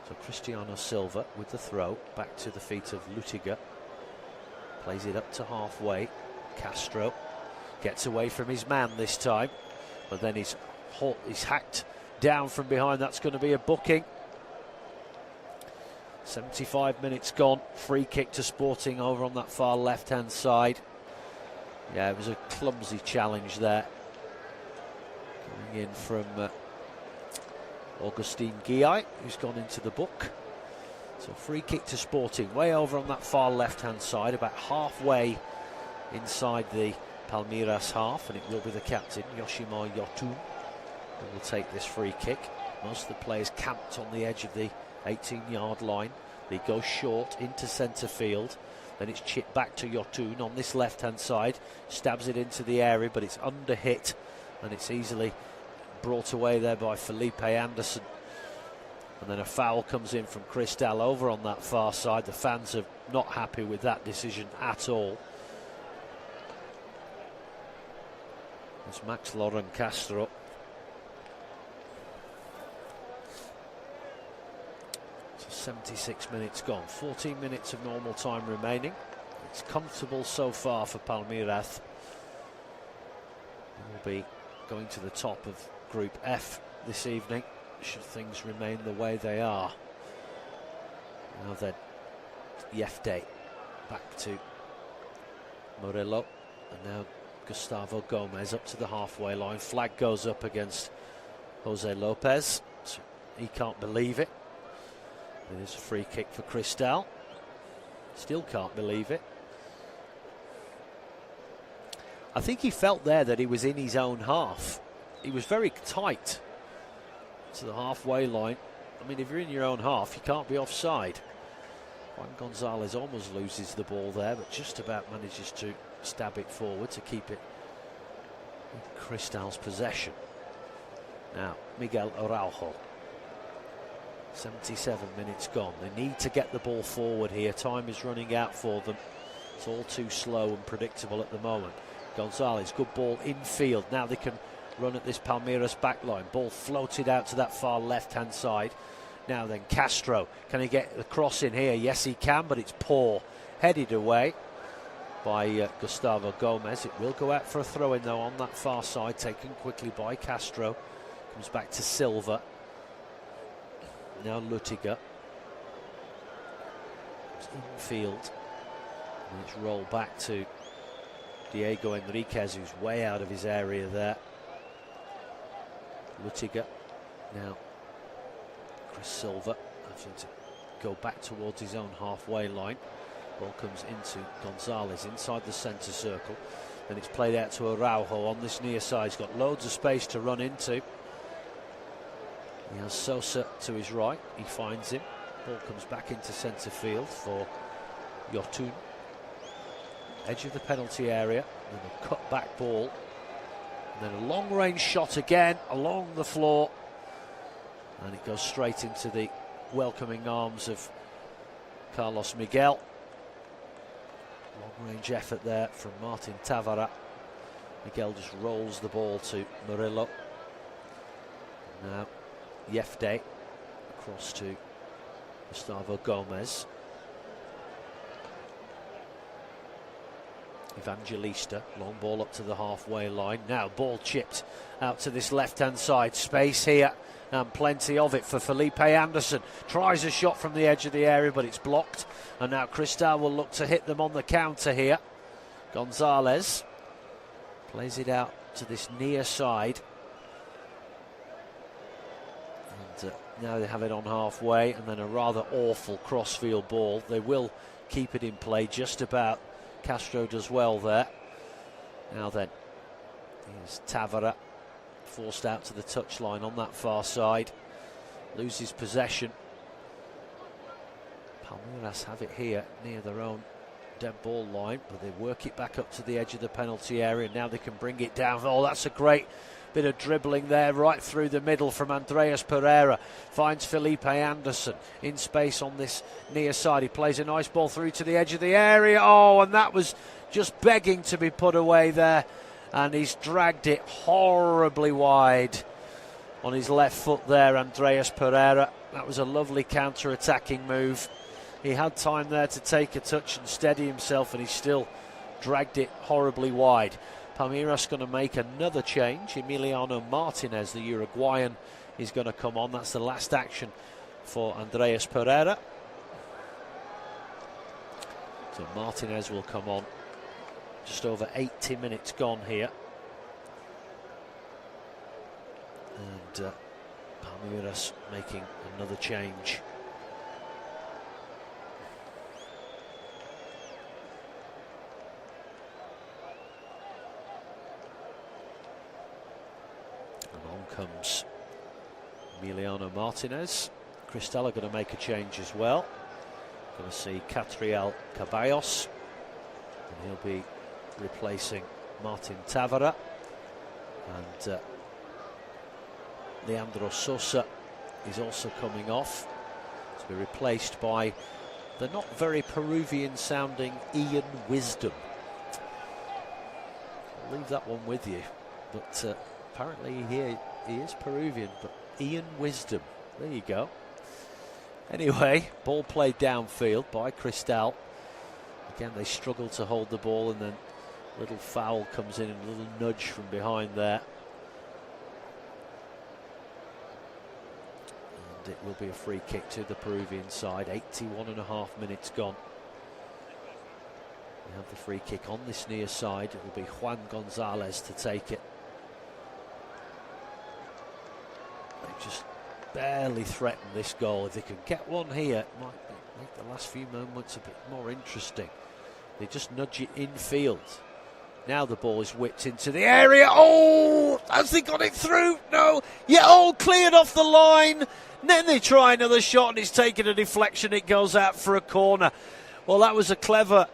So Cristiano Silva with the throw back to the feet of Lutiger. Plays it up to halfway. Castro gets away from his man this time, but then he's hacked down from behind. That's going to be a booking. 75 minutes gone. Free kick to Sporting over on that far left-hand side. Yeah, it was a clumsy challenge there. Coming in from Augustin Guillay, who's gone into the book. So free kick to Sporting, way over on that far left-hand side, about halfway inside the Palmeiras half, and it will be the captain, Yoshimar Yotun, who will take this free kick. Most of the players camped on the edge of the 18-yard line. They go short into centre field. Then it's chipped back to Yotun on this left-hand side. Stabs it into the area, but it's under hit, and it's easily brought away there by Felipe Anderson. And then a foul comes in from Cristal over on that far side. The fans are not happy with that decision at all. It's Max Loren Castro. So 76 minutes gone. 14 minutes of normal time remaining. It's comfortable so far for Palmeiras. We'll be going to the top of Group F this evening, should things remain the way they are. Now then, Yefte back to Murillo, and now Gustavo Gomez up to the halfway line. Flag goes up against Jose Lopez. So he can't believe it. It is a free kick for Cristal. Still can't believe it. I think he felt there that he was in his own half. He was very tight to the halfway line. I mean, if you're in your own half, you can't be offside. Juan Gonzalez almost loses the ball there, but just about manages to stab it forward to keep it in Cristal's possession. Now, Miguel Araujo. 77 minutes gone. They need to get the ball forward here. Time is running out for them. It's all too slow and predictable at the moment. Gonzalez, good ball infield. Now they can run at this Palmeiras backline. Ball floated out to that far left-hand side. Now then, Castro. Can he get the cross in here? Yes, he can, but it's poor. Headed away by Gustavo Gomez. It will go out for a throw-in, though, on that far side. Taken quickly by Castro. Comes back to Silva. Now Lutiger. It's infield. And it's rolled back to Diego Enriquez, who's way out of his area there. Lutiger. Now Chris Silva having to go back towards his own halfway line. Ball comes into Gonzalez inside the centre circle. Then it's played out to Araujo on this near side. He's got loads of space to run into. He has Sosa to his right. He finds him. Ball comes back into centre field for Yotun. Edge of the penalty area. Then a cut back ball. And then a long range shot again along the floor. And it goes straight into the welcoming arms of Carlos Miguel. Long-range effort there from Martin Tavara. Miguel just rolls the ball to Murillo. Now Yefde across to Gustavo Gomez. Evangelista, long ball up to the halfway line. Now ball chipped out to this left-hand side. Space here, and plenty of it for Felipe Anderson. Tries a shot from the edge of the area, but it's blocked. And now Cristal will look to hit them on the counter here. Gonzalez plays it out to this near side. And now they have it on halfway, and then a rather awful crossfield ball. They will keep it in play just about. Castro does well there. Now then, here's Tavara, forced out to the touchline on that far side. Loses possession. Palmeiras have it here near their own dead ball line, but they work it back up to the edge of the penalty area. Now they can bring it down. Oh, that's a great bit of dribbling there right through the middle from Andreas Pereira. Finds Felipe Anderson in space on this near side. He plays a nice ball through to the edge of the area. Oh, and that was just begging to be put away there. And he's dragged it horribly wide on his left foot there, Andreas Pereira. That was a lovely counter-attacking move. He had time there to take a touch and steady himself, and he still dragged it horribly wide. Palmeiras going to make another change. Emiliano Martinez, the Uruguayan, is going to come on. That's the last action for Andreas Pereira. So Martinez will come on. Just over 80 minutes gone here. And Palmeiras making another change. Comes Emiliano Martinez. Cristal are going to make a change as well. Going to see Catriel Caballos, and he'll be replacing Martin Tavara. And Leandro Sosa is also coming off to be replaced by the not very Peruvian sounding Ian Wisdom. I'll leave that one with you, but apparently he is Peruvian, but Ian Wisdom. There you go. Anyway, ball played downfield by Cristal. Again, they struggle to hold the ball, and then a little foul comes in and a little nudge from behind there. And it will be a free kick to the Peruvian side. 81.5 minutes gone. We have the free kick on this near side. It will be Juan Gonzalez to take it. They just barely threaten this goal. If they could get one here, it might make the last few moments a bit more interesting. They just nudge it infield. Now the ball is whipped into the area. Oh, has they got it through? No. Yeah, oh, cleared off the line. Then they try another shot, and it's taken a deflection. It goes out for a corner. Well, that was a clever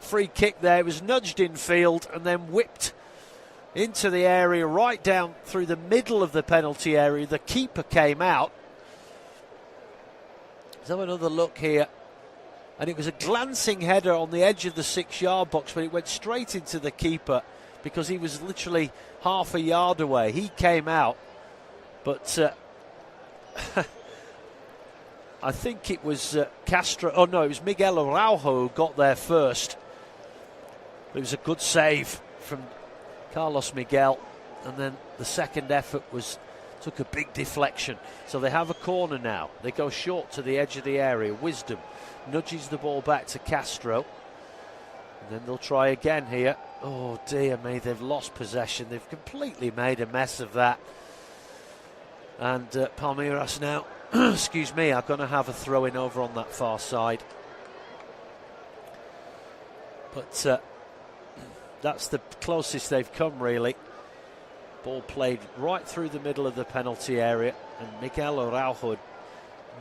free kick there. It was nudged infield and then whipped into the area, right down through the middle of the penalty area. The keeper came out. Let's have another look here. And it was a glancing header on the edge of the 6-yard box, but it went straight into the keeper because he was literally half a yard away. He came out, but I think it was Castro. Oh no, it was Miguel Araujo who got there first. But it was a good save from Carlos Miguel, and then the second effort took a big deflection. So they have a corner now. They go short to the edge of the area. Wisdom nudges the ball back to Castro, and then they'll try again here. Oh dear me, they've lost possession. They've completely made a mess of that. And Palmeiras now, excuse me, are going to have a throw-in over on that far side. But that's the closest they've come, really. Ball played right through the middle of the penalty area, and Miguel Araujo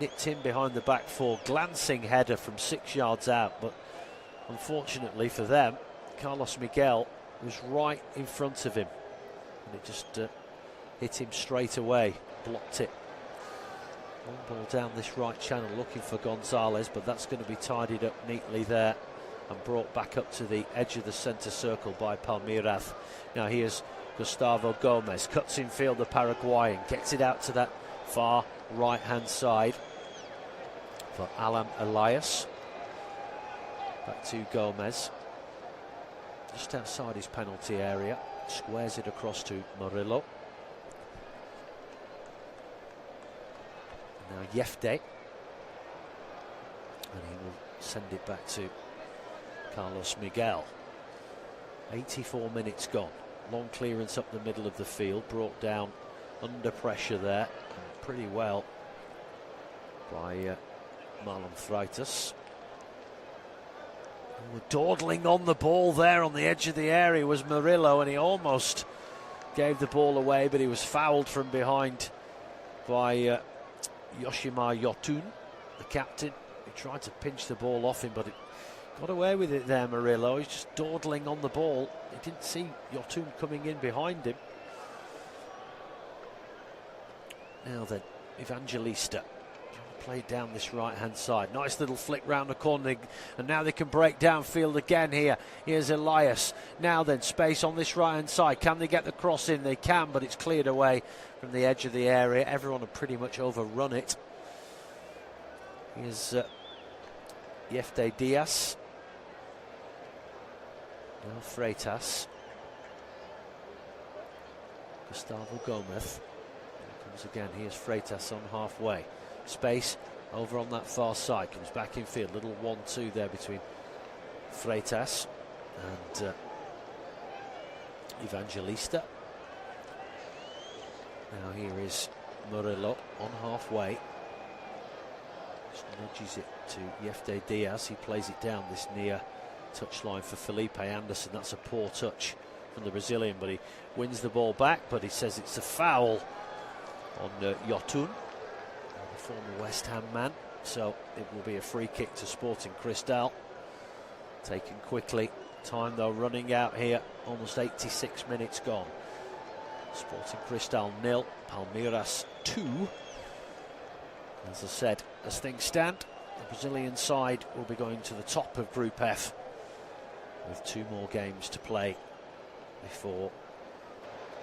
nipped in behind the back four. Glancing header from 6 yards out, but unfortunately for them, Carlos Miguel was right in front of him, and it just hit him straight away, blocked it. Long ball down this right channel looking for Gonzalez, but that's going to be tidied up neatly there and brought back up to the edge of the centre circle by Palmeiras. Now here's Gustavo Gomez, cuts in field the Paraguayan, gets it out to that far right hand side for Alan Elias. Back to Gomez, just outside his penalty area, squares it across to Murillo. Now Yefte, and he will send it back to Carlos Miguel. 84 minutes gone. Long clearance up the middle of the field, brought down under pressure there, and pretty well by Marlon Freitas. Dawdling on the ball there on the edge of the area was Murillo, and he almost gave the ball away, but he was fouled from behind by Yoshimar Yotun, the captain. He tried to pinch the ball off him, but it got away with it there, Murillo. He's just dawdling on the ball. He didn't see Yotun coming in behind him. Now then, Evangelista played down this right hand side. Nice little flick round the corner, and now they can break downfield again here. Here's Elias. Now then, space on this right hand side. Can they get the cross in? They can, but it's cleared away from the edge of the area. Everyone had pretty much overrun it. Here's Yefte Diaz. Now Freitas. Gustavo Gomez. Here comes again. Here's Freitas on halfway. Space over on that far side. Comes back in field. Little 1-2 there between Freitas and Evangelista. Now here is Murillo on halfway. Just nudges it to Yefte Diaz. He plays it down this near touchline for Felipe Anderson. That's a poor touch from the Brazilian, but he wins the ball back. But he says it's a foul on Yotun, the former West Ham man. So it will be a free kick to Sporting Cristal. Taken quickly. Time though running out here. Almost 86 minutes gone. Sporting Cristal 0, Palmeiras 2. As I said, as things stand, the Brazilian side will be going to the top of Group F with 2 more games to play before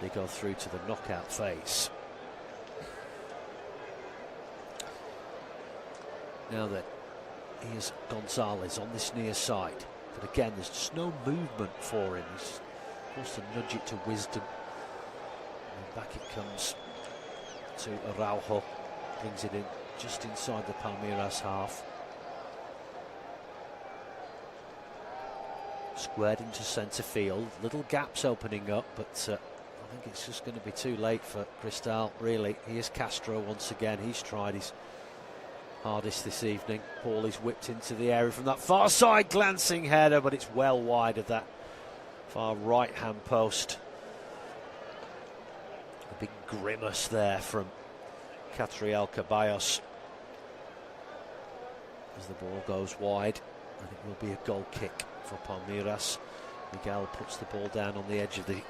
they go through to the knockout phase. Now then, here's Gonzalez on this near side, but again there's just no movement for him. He's forced to nudge it to Wisdom, and back it comes to Araujo, brings it in just inside the Palmeiras half. Squared into centre field, little gaps opening up, but I think it's just going to be too late for Cristal, really. Here's Castro once again. He's tried his hardest this evening. Ball is whipped into the area from that far side, glancing header, but it's well wide of that far right hand post. A big grimace there from Catriel Caballos as the ball goes wide, and it will be a goal kick for Palmeiras. Miguel puts the ball down on the edge of the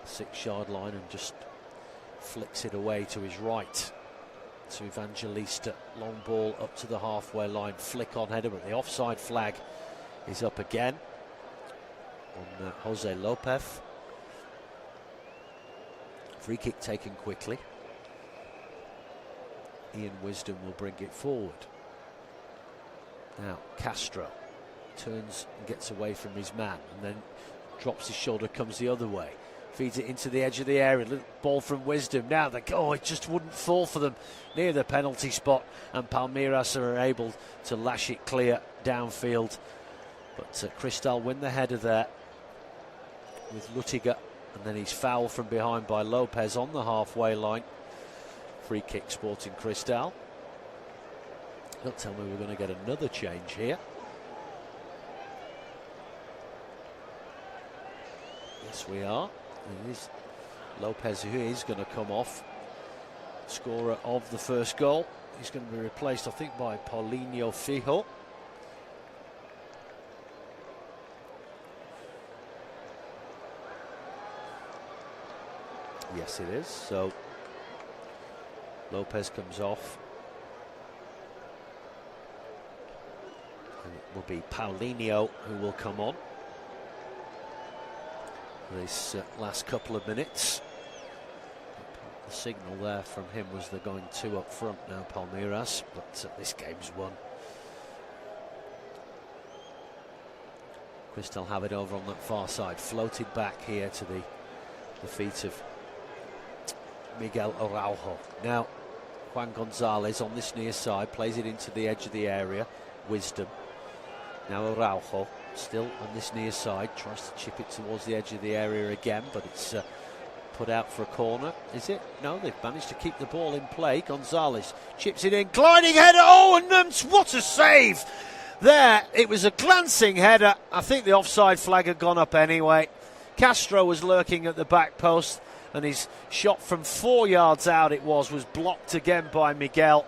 6-yard line and just flicks it away to his right to Evangelista. Long ball up to the halfway line, flick on header, but the offside flag is up again on Jose Lopez. Free kick taken quickly. Ian Wisdom will bring it forward. Now Castro turns and gets away from his man, and then drops his shoulder, comes the other way, feeds it into the edge of the area. Little ball from Wisdom. Now it just wouldn't fall for them near the penalty spot, and Palmeiras are able to lash it clear downfield. But Cristal win the header there with Lutiga, and then he's fouled from behind by Lopez on the halfway line. Free kick Sporting Cristal. Don't tell me we're going to get another change here. Yes, we are. It is Lopez who is going to come off. Scorer of the first goal. He's going to be replaced, I think, by Paulinho Fijo. Yes, it is. So Lopez comes off. And it will be Paulinho who will come on this last couple of minutes. The signal there from him was they're going 2 up front now, Palmeiras, but this game's won. Cristal have it over on that far side, floated back here to the feet of Miguel Araujo. Now Juan Gonzalez on this near side plays it into the edge of the area. Wisdom. Now Araujo still on this near side, tries to chip it towards the edge of the area again, but it's put out for a corner. Is it? No, they've managed to keep the ball in play. Gonzalez chips it in, gliding header. Oh, and what a save there. It was a glancing header. I think the offside flag had gone up anyway. Castro was lurking at the back post, and his shot from 4 yards out was blocked again by Miguel.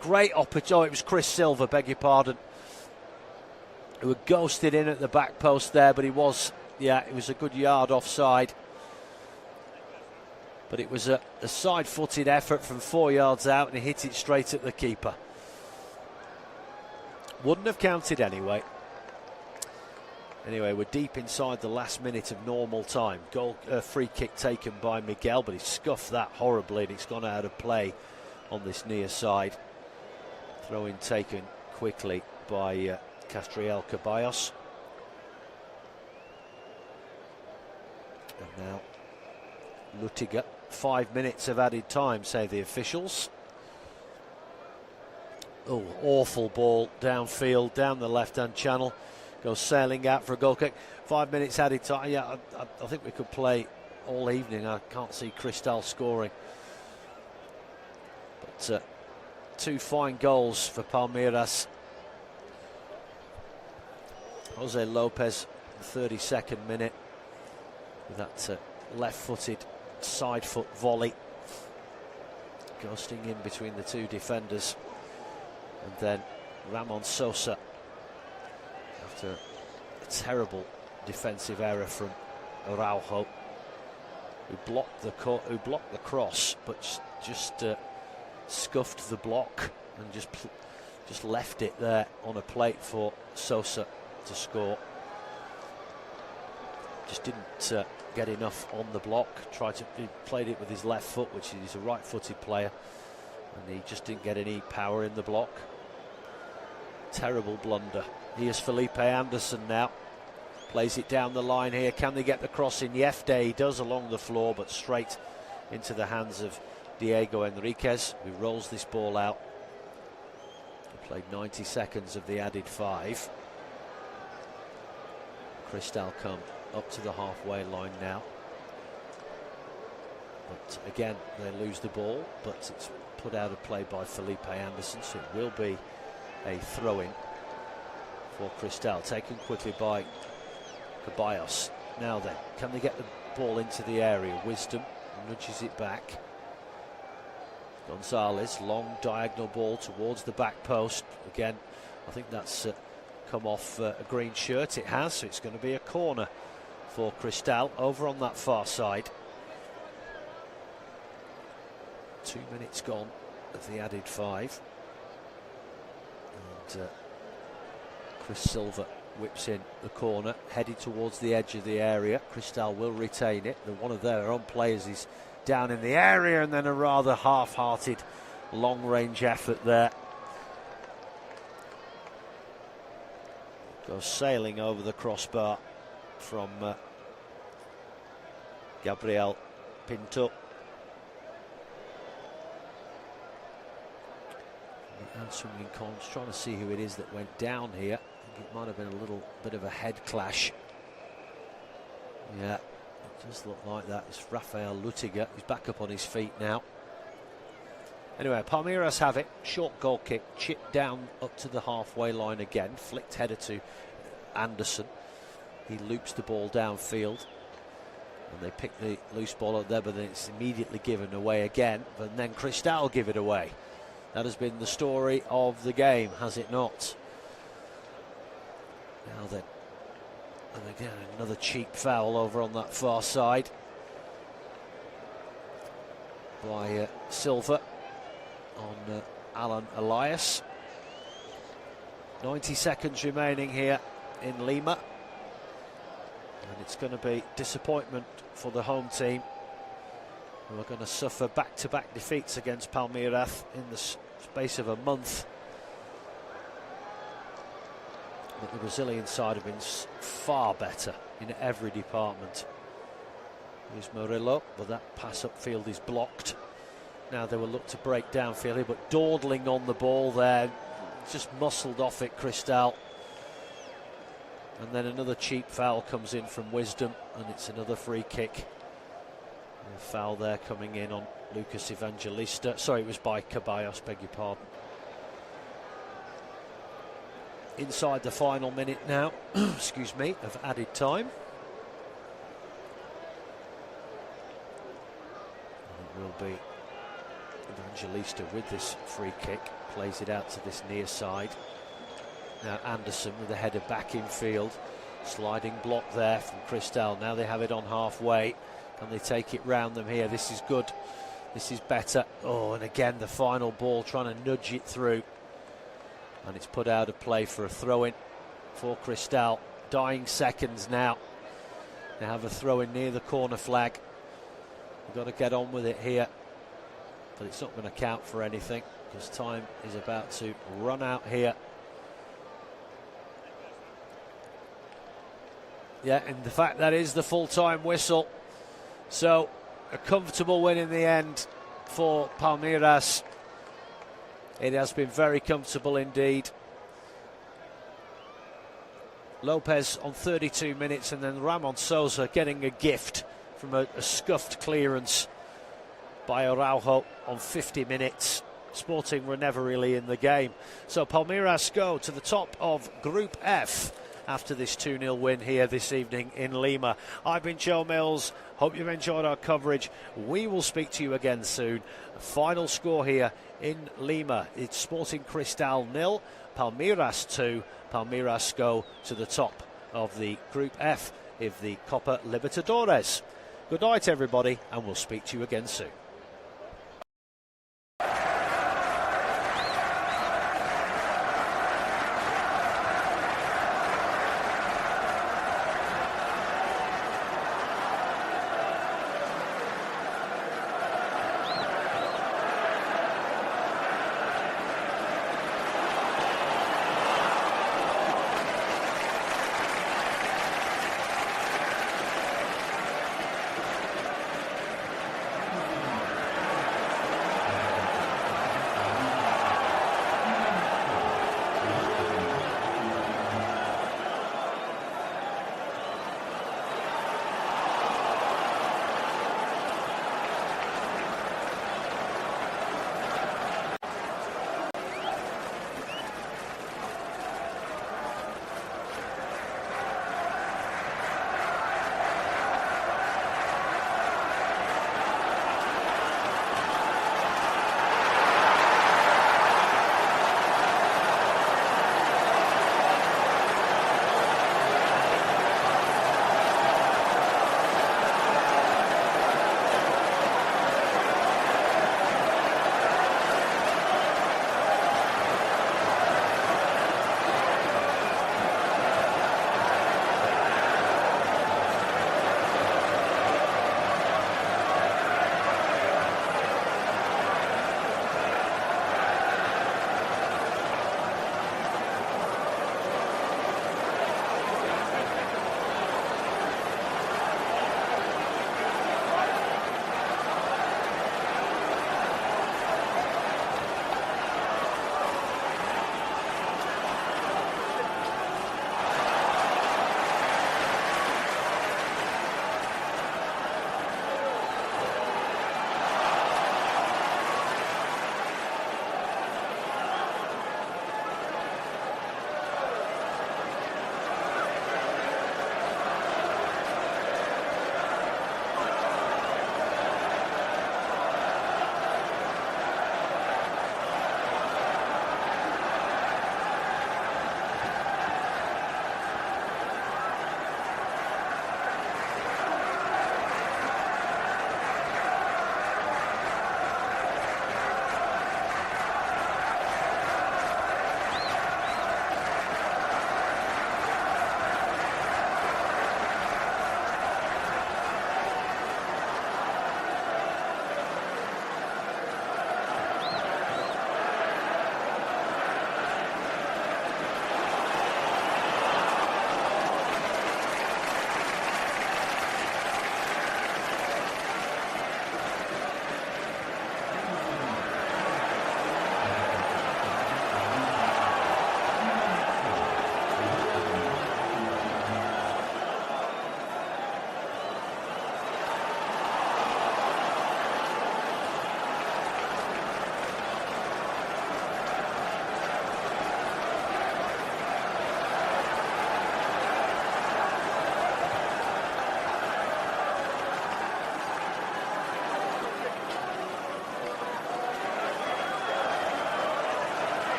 Great opportunity. Oh, it was Chris Silva, beg your pardon, who had ghosted in at the back post there, but it was a good yard offside. But it was a side-footed effort from 4 yards out, and he hit it straight at the keeper. Wouldn't have counted anyway. Anyway, we're deep inside the last minute of normal time. Free kick taken by Miguel, but he scuffed that horribly, and it's gone out of play on this near side. Throw-in taken quickly by Castriel Caballos. And now Lutiga. 5 minutes of added time, say the officials. Oh, awful ball downfield, down the left-hand channel. Goes sailing out for a goal kick. 5 minutes added time. Yeah, I think we could play all evening. I can't see Cristal scoring. But 2 fine goals for Palmeiras. Jose Lopez, 32nd minute, with that left-footed side foot volley, ghosting in between the 2 defenders. And then Ramon Sosa, after a terrible defensive error from Araujo, who blocked the cross, but just scuffed the block and just left it there on a plate for Sosa to score. Just didn't get enough on the block. He played it with his left foot, which is a right-footed player, and he just didn't get any power in the block. Terrible blunder. Here's Felipe Anderson now. Plays it down the line here. Can they get the cross in? Yefte, he does along the floor, but straight into the hands of Diego Enriquez, who rolls this ball out. He played 90 seconds of the added 5. Cristal come up to the halfway line now. But again, they lose the ball, but it's put out of play by Felipe Anderson, so it will be a throw-in for Cristal, taken quickly by Caballos. Now then, can they get the ball into the area? Wisdom nudges it back. Gonzalez, long diagonal ball towards the back post. Again, I think that's come off a green shirt. It has, so it's going to be a corner for Cristal over on that far side. 2 minutes gone of the added 5. And Chris Silva whips in the corner, headed towards the edge of the area. Cristal will retain it. One of their own players is down in the area, and then a rather half-hearted long-range effort there. Goes sailing over the crossbar from Gabriel Pinto. Swinging columns, trying to see who it is that went down here. I think it might have been a little bit of a head clash. Yeah, it does look like that. It's Rafael Lutiga. He's back up on his feet now. Anyway, Palmeiras have it. Short goal kick, chipped down up to the halfway line again. Flicked header to Anderson. He loops the ball downfield. And they pick the loose ball up there, but then it's immediately given away again. And then Cristal give it away. That has been the story of the game, has it not? Now then, and again, another cheap foul over on that far side by Silva on Alan Elias. 90 seconds remaining here in Lima, and it's going to be disappointment for the home team, who are going to suffer back-to-back defeats against Palmeiras in the space of a month. But the Brazilian side have been far better in every department. Here's Murillo, but that pass upfield is blocked. Now they will look to break downfield here, but dawdling on the ball there, just muscled off it, Cristal. And then another cheap foul comes in from Wisdom, and it's another free kick. A foul there coming in on Lucas Evangelista. Sorry, it was by Caballos, beg your pardon. Inside the final minute now, excuse me, of added time. And it will be Evangelista with this free kick, plays it out to this near side. Now Anderson with the header back in field, sliding block there from Cristal. Now they have it on halfway. Can they take it round them here? This is good, this is better. Oh, and again the final ball trying to nudge it through, and it's put out of play for a throw-in for Cristal. Dying seconds now. They have a throw-in near the corner flag. We've got to get on with it here, but it's not going to count for anything because time is about to run out here. Yeah, and the fact that is the full-time whistle. So a comfortable win in the end for Palmeiras. It has been very comfortable indeed. Lopez on 32 minutes, and then Ramon Sousa getting a gift from a scuffed clearance by Araujo on 50 minutes. Sporting were never really in the game. So Palmeiras go to the top of Group F after this 2-0 win here this evening in Lima. I've been Joe Mills. Hope you've enjoyed our coverage. We will speak to you again soon. Final score here in Lima. It's Sporting Cristal 0, Palmeiras 2. Palmeiras go to the top of the Group F of the Copa Libertadores. Good night, everybody, and we'll speak to you again soon.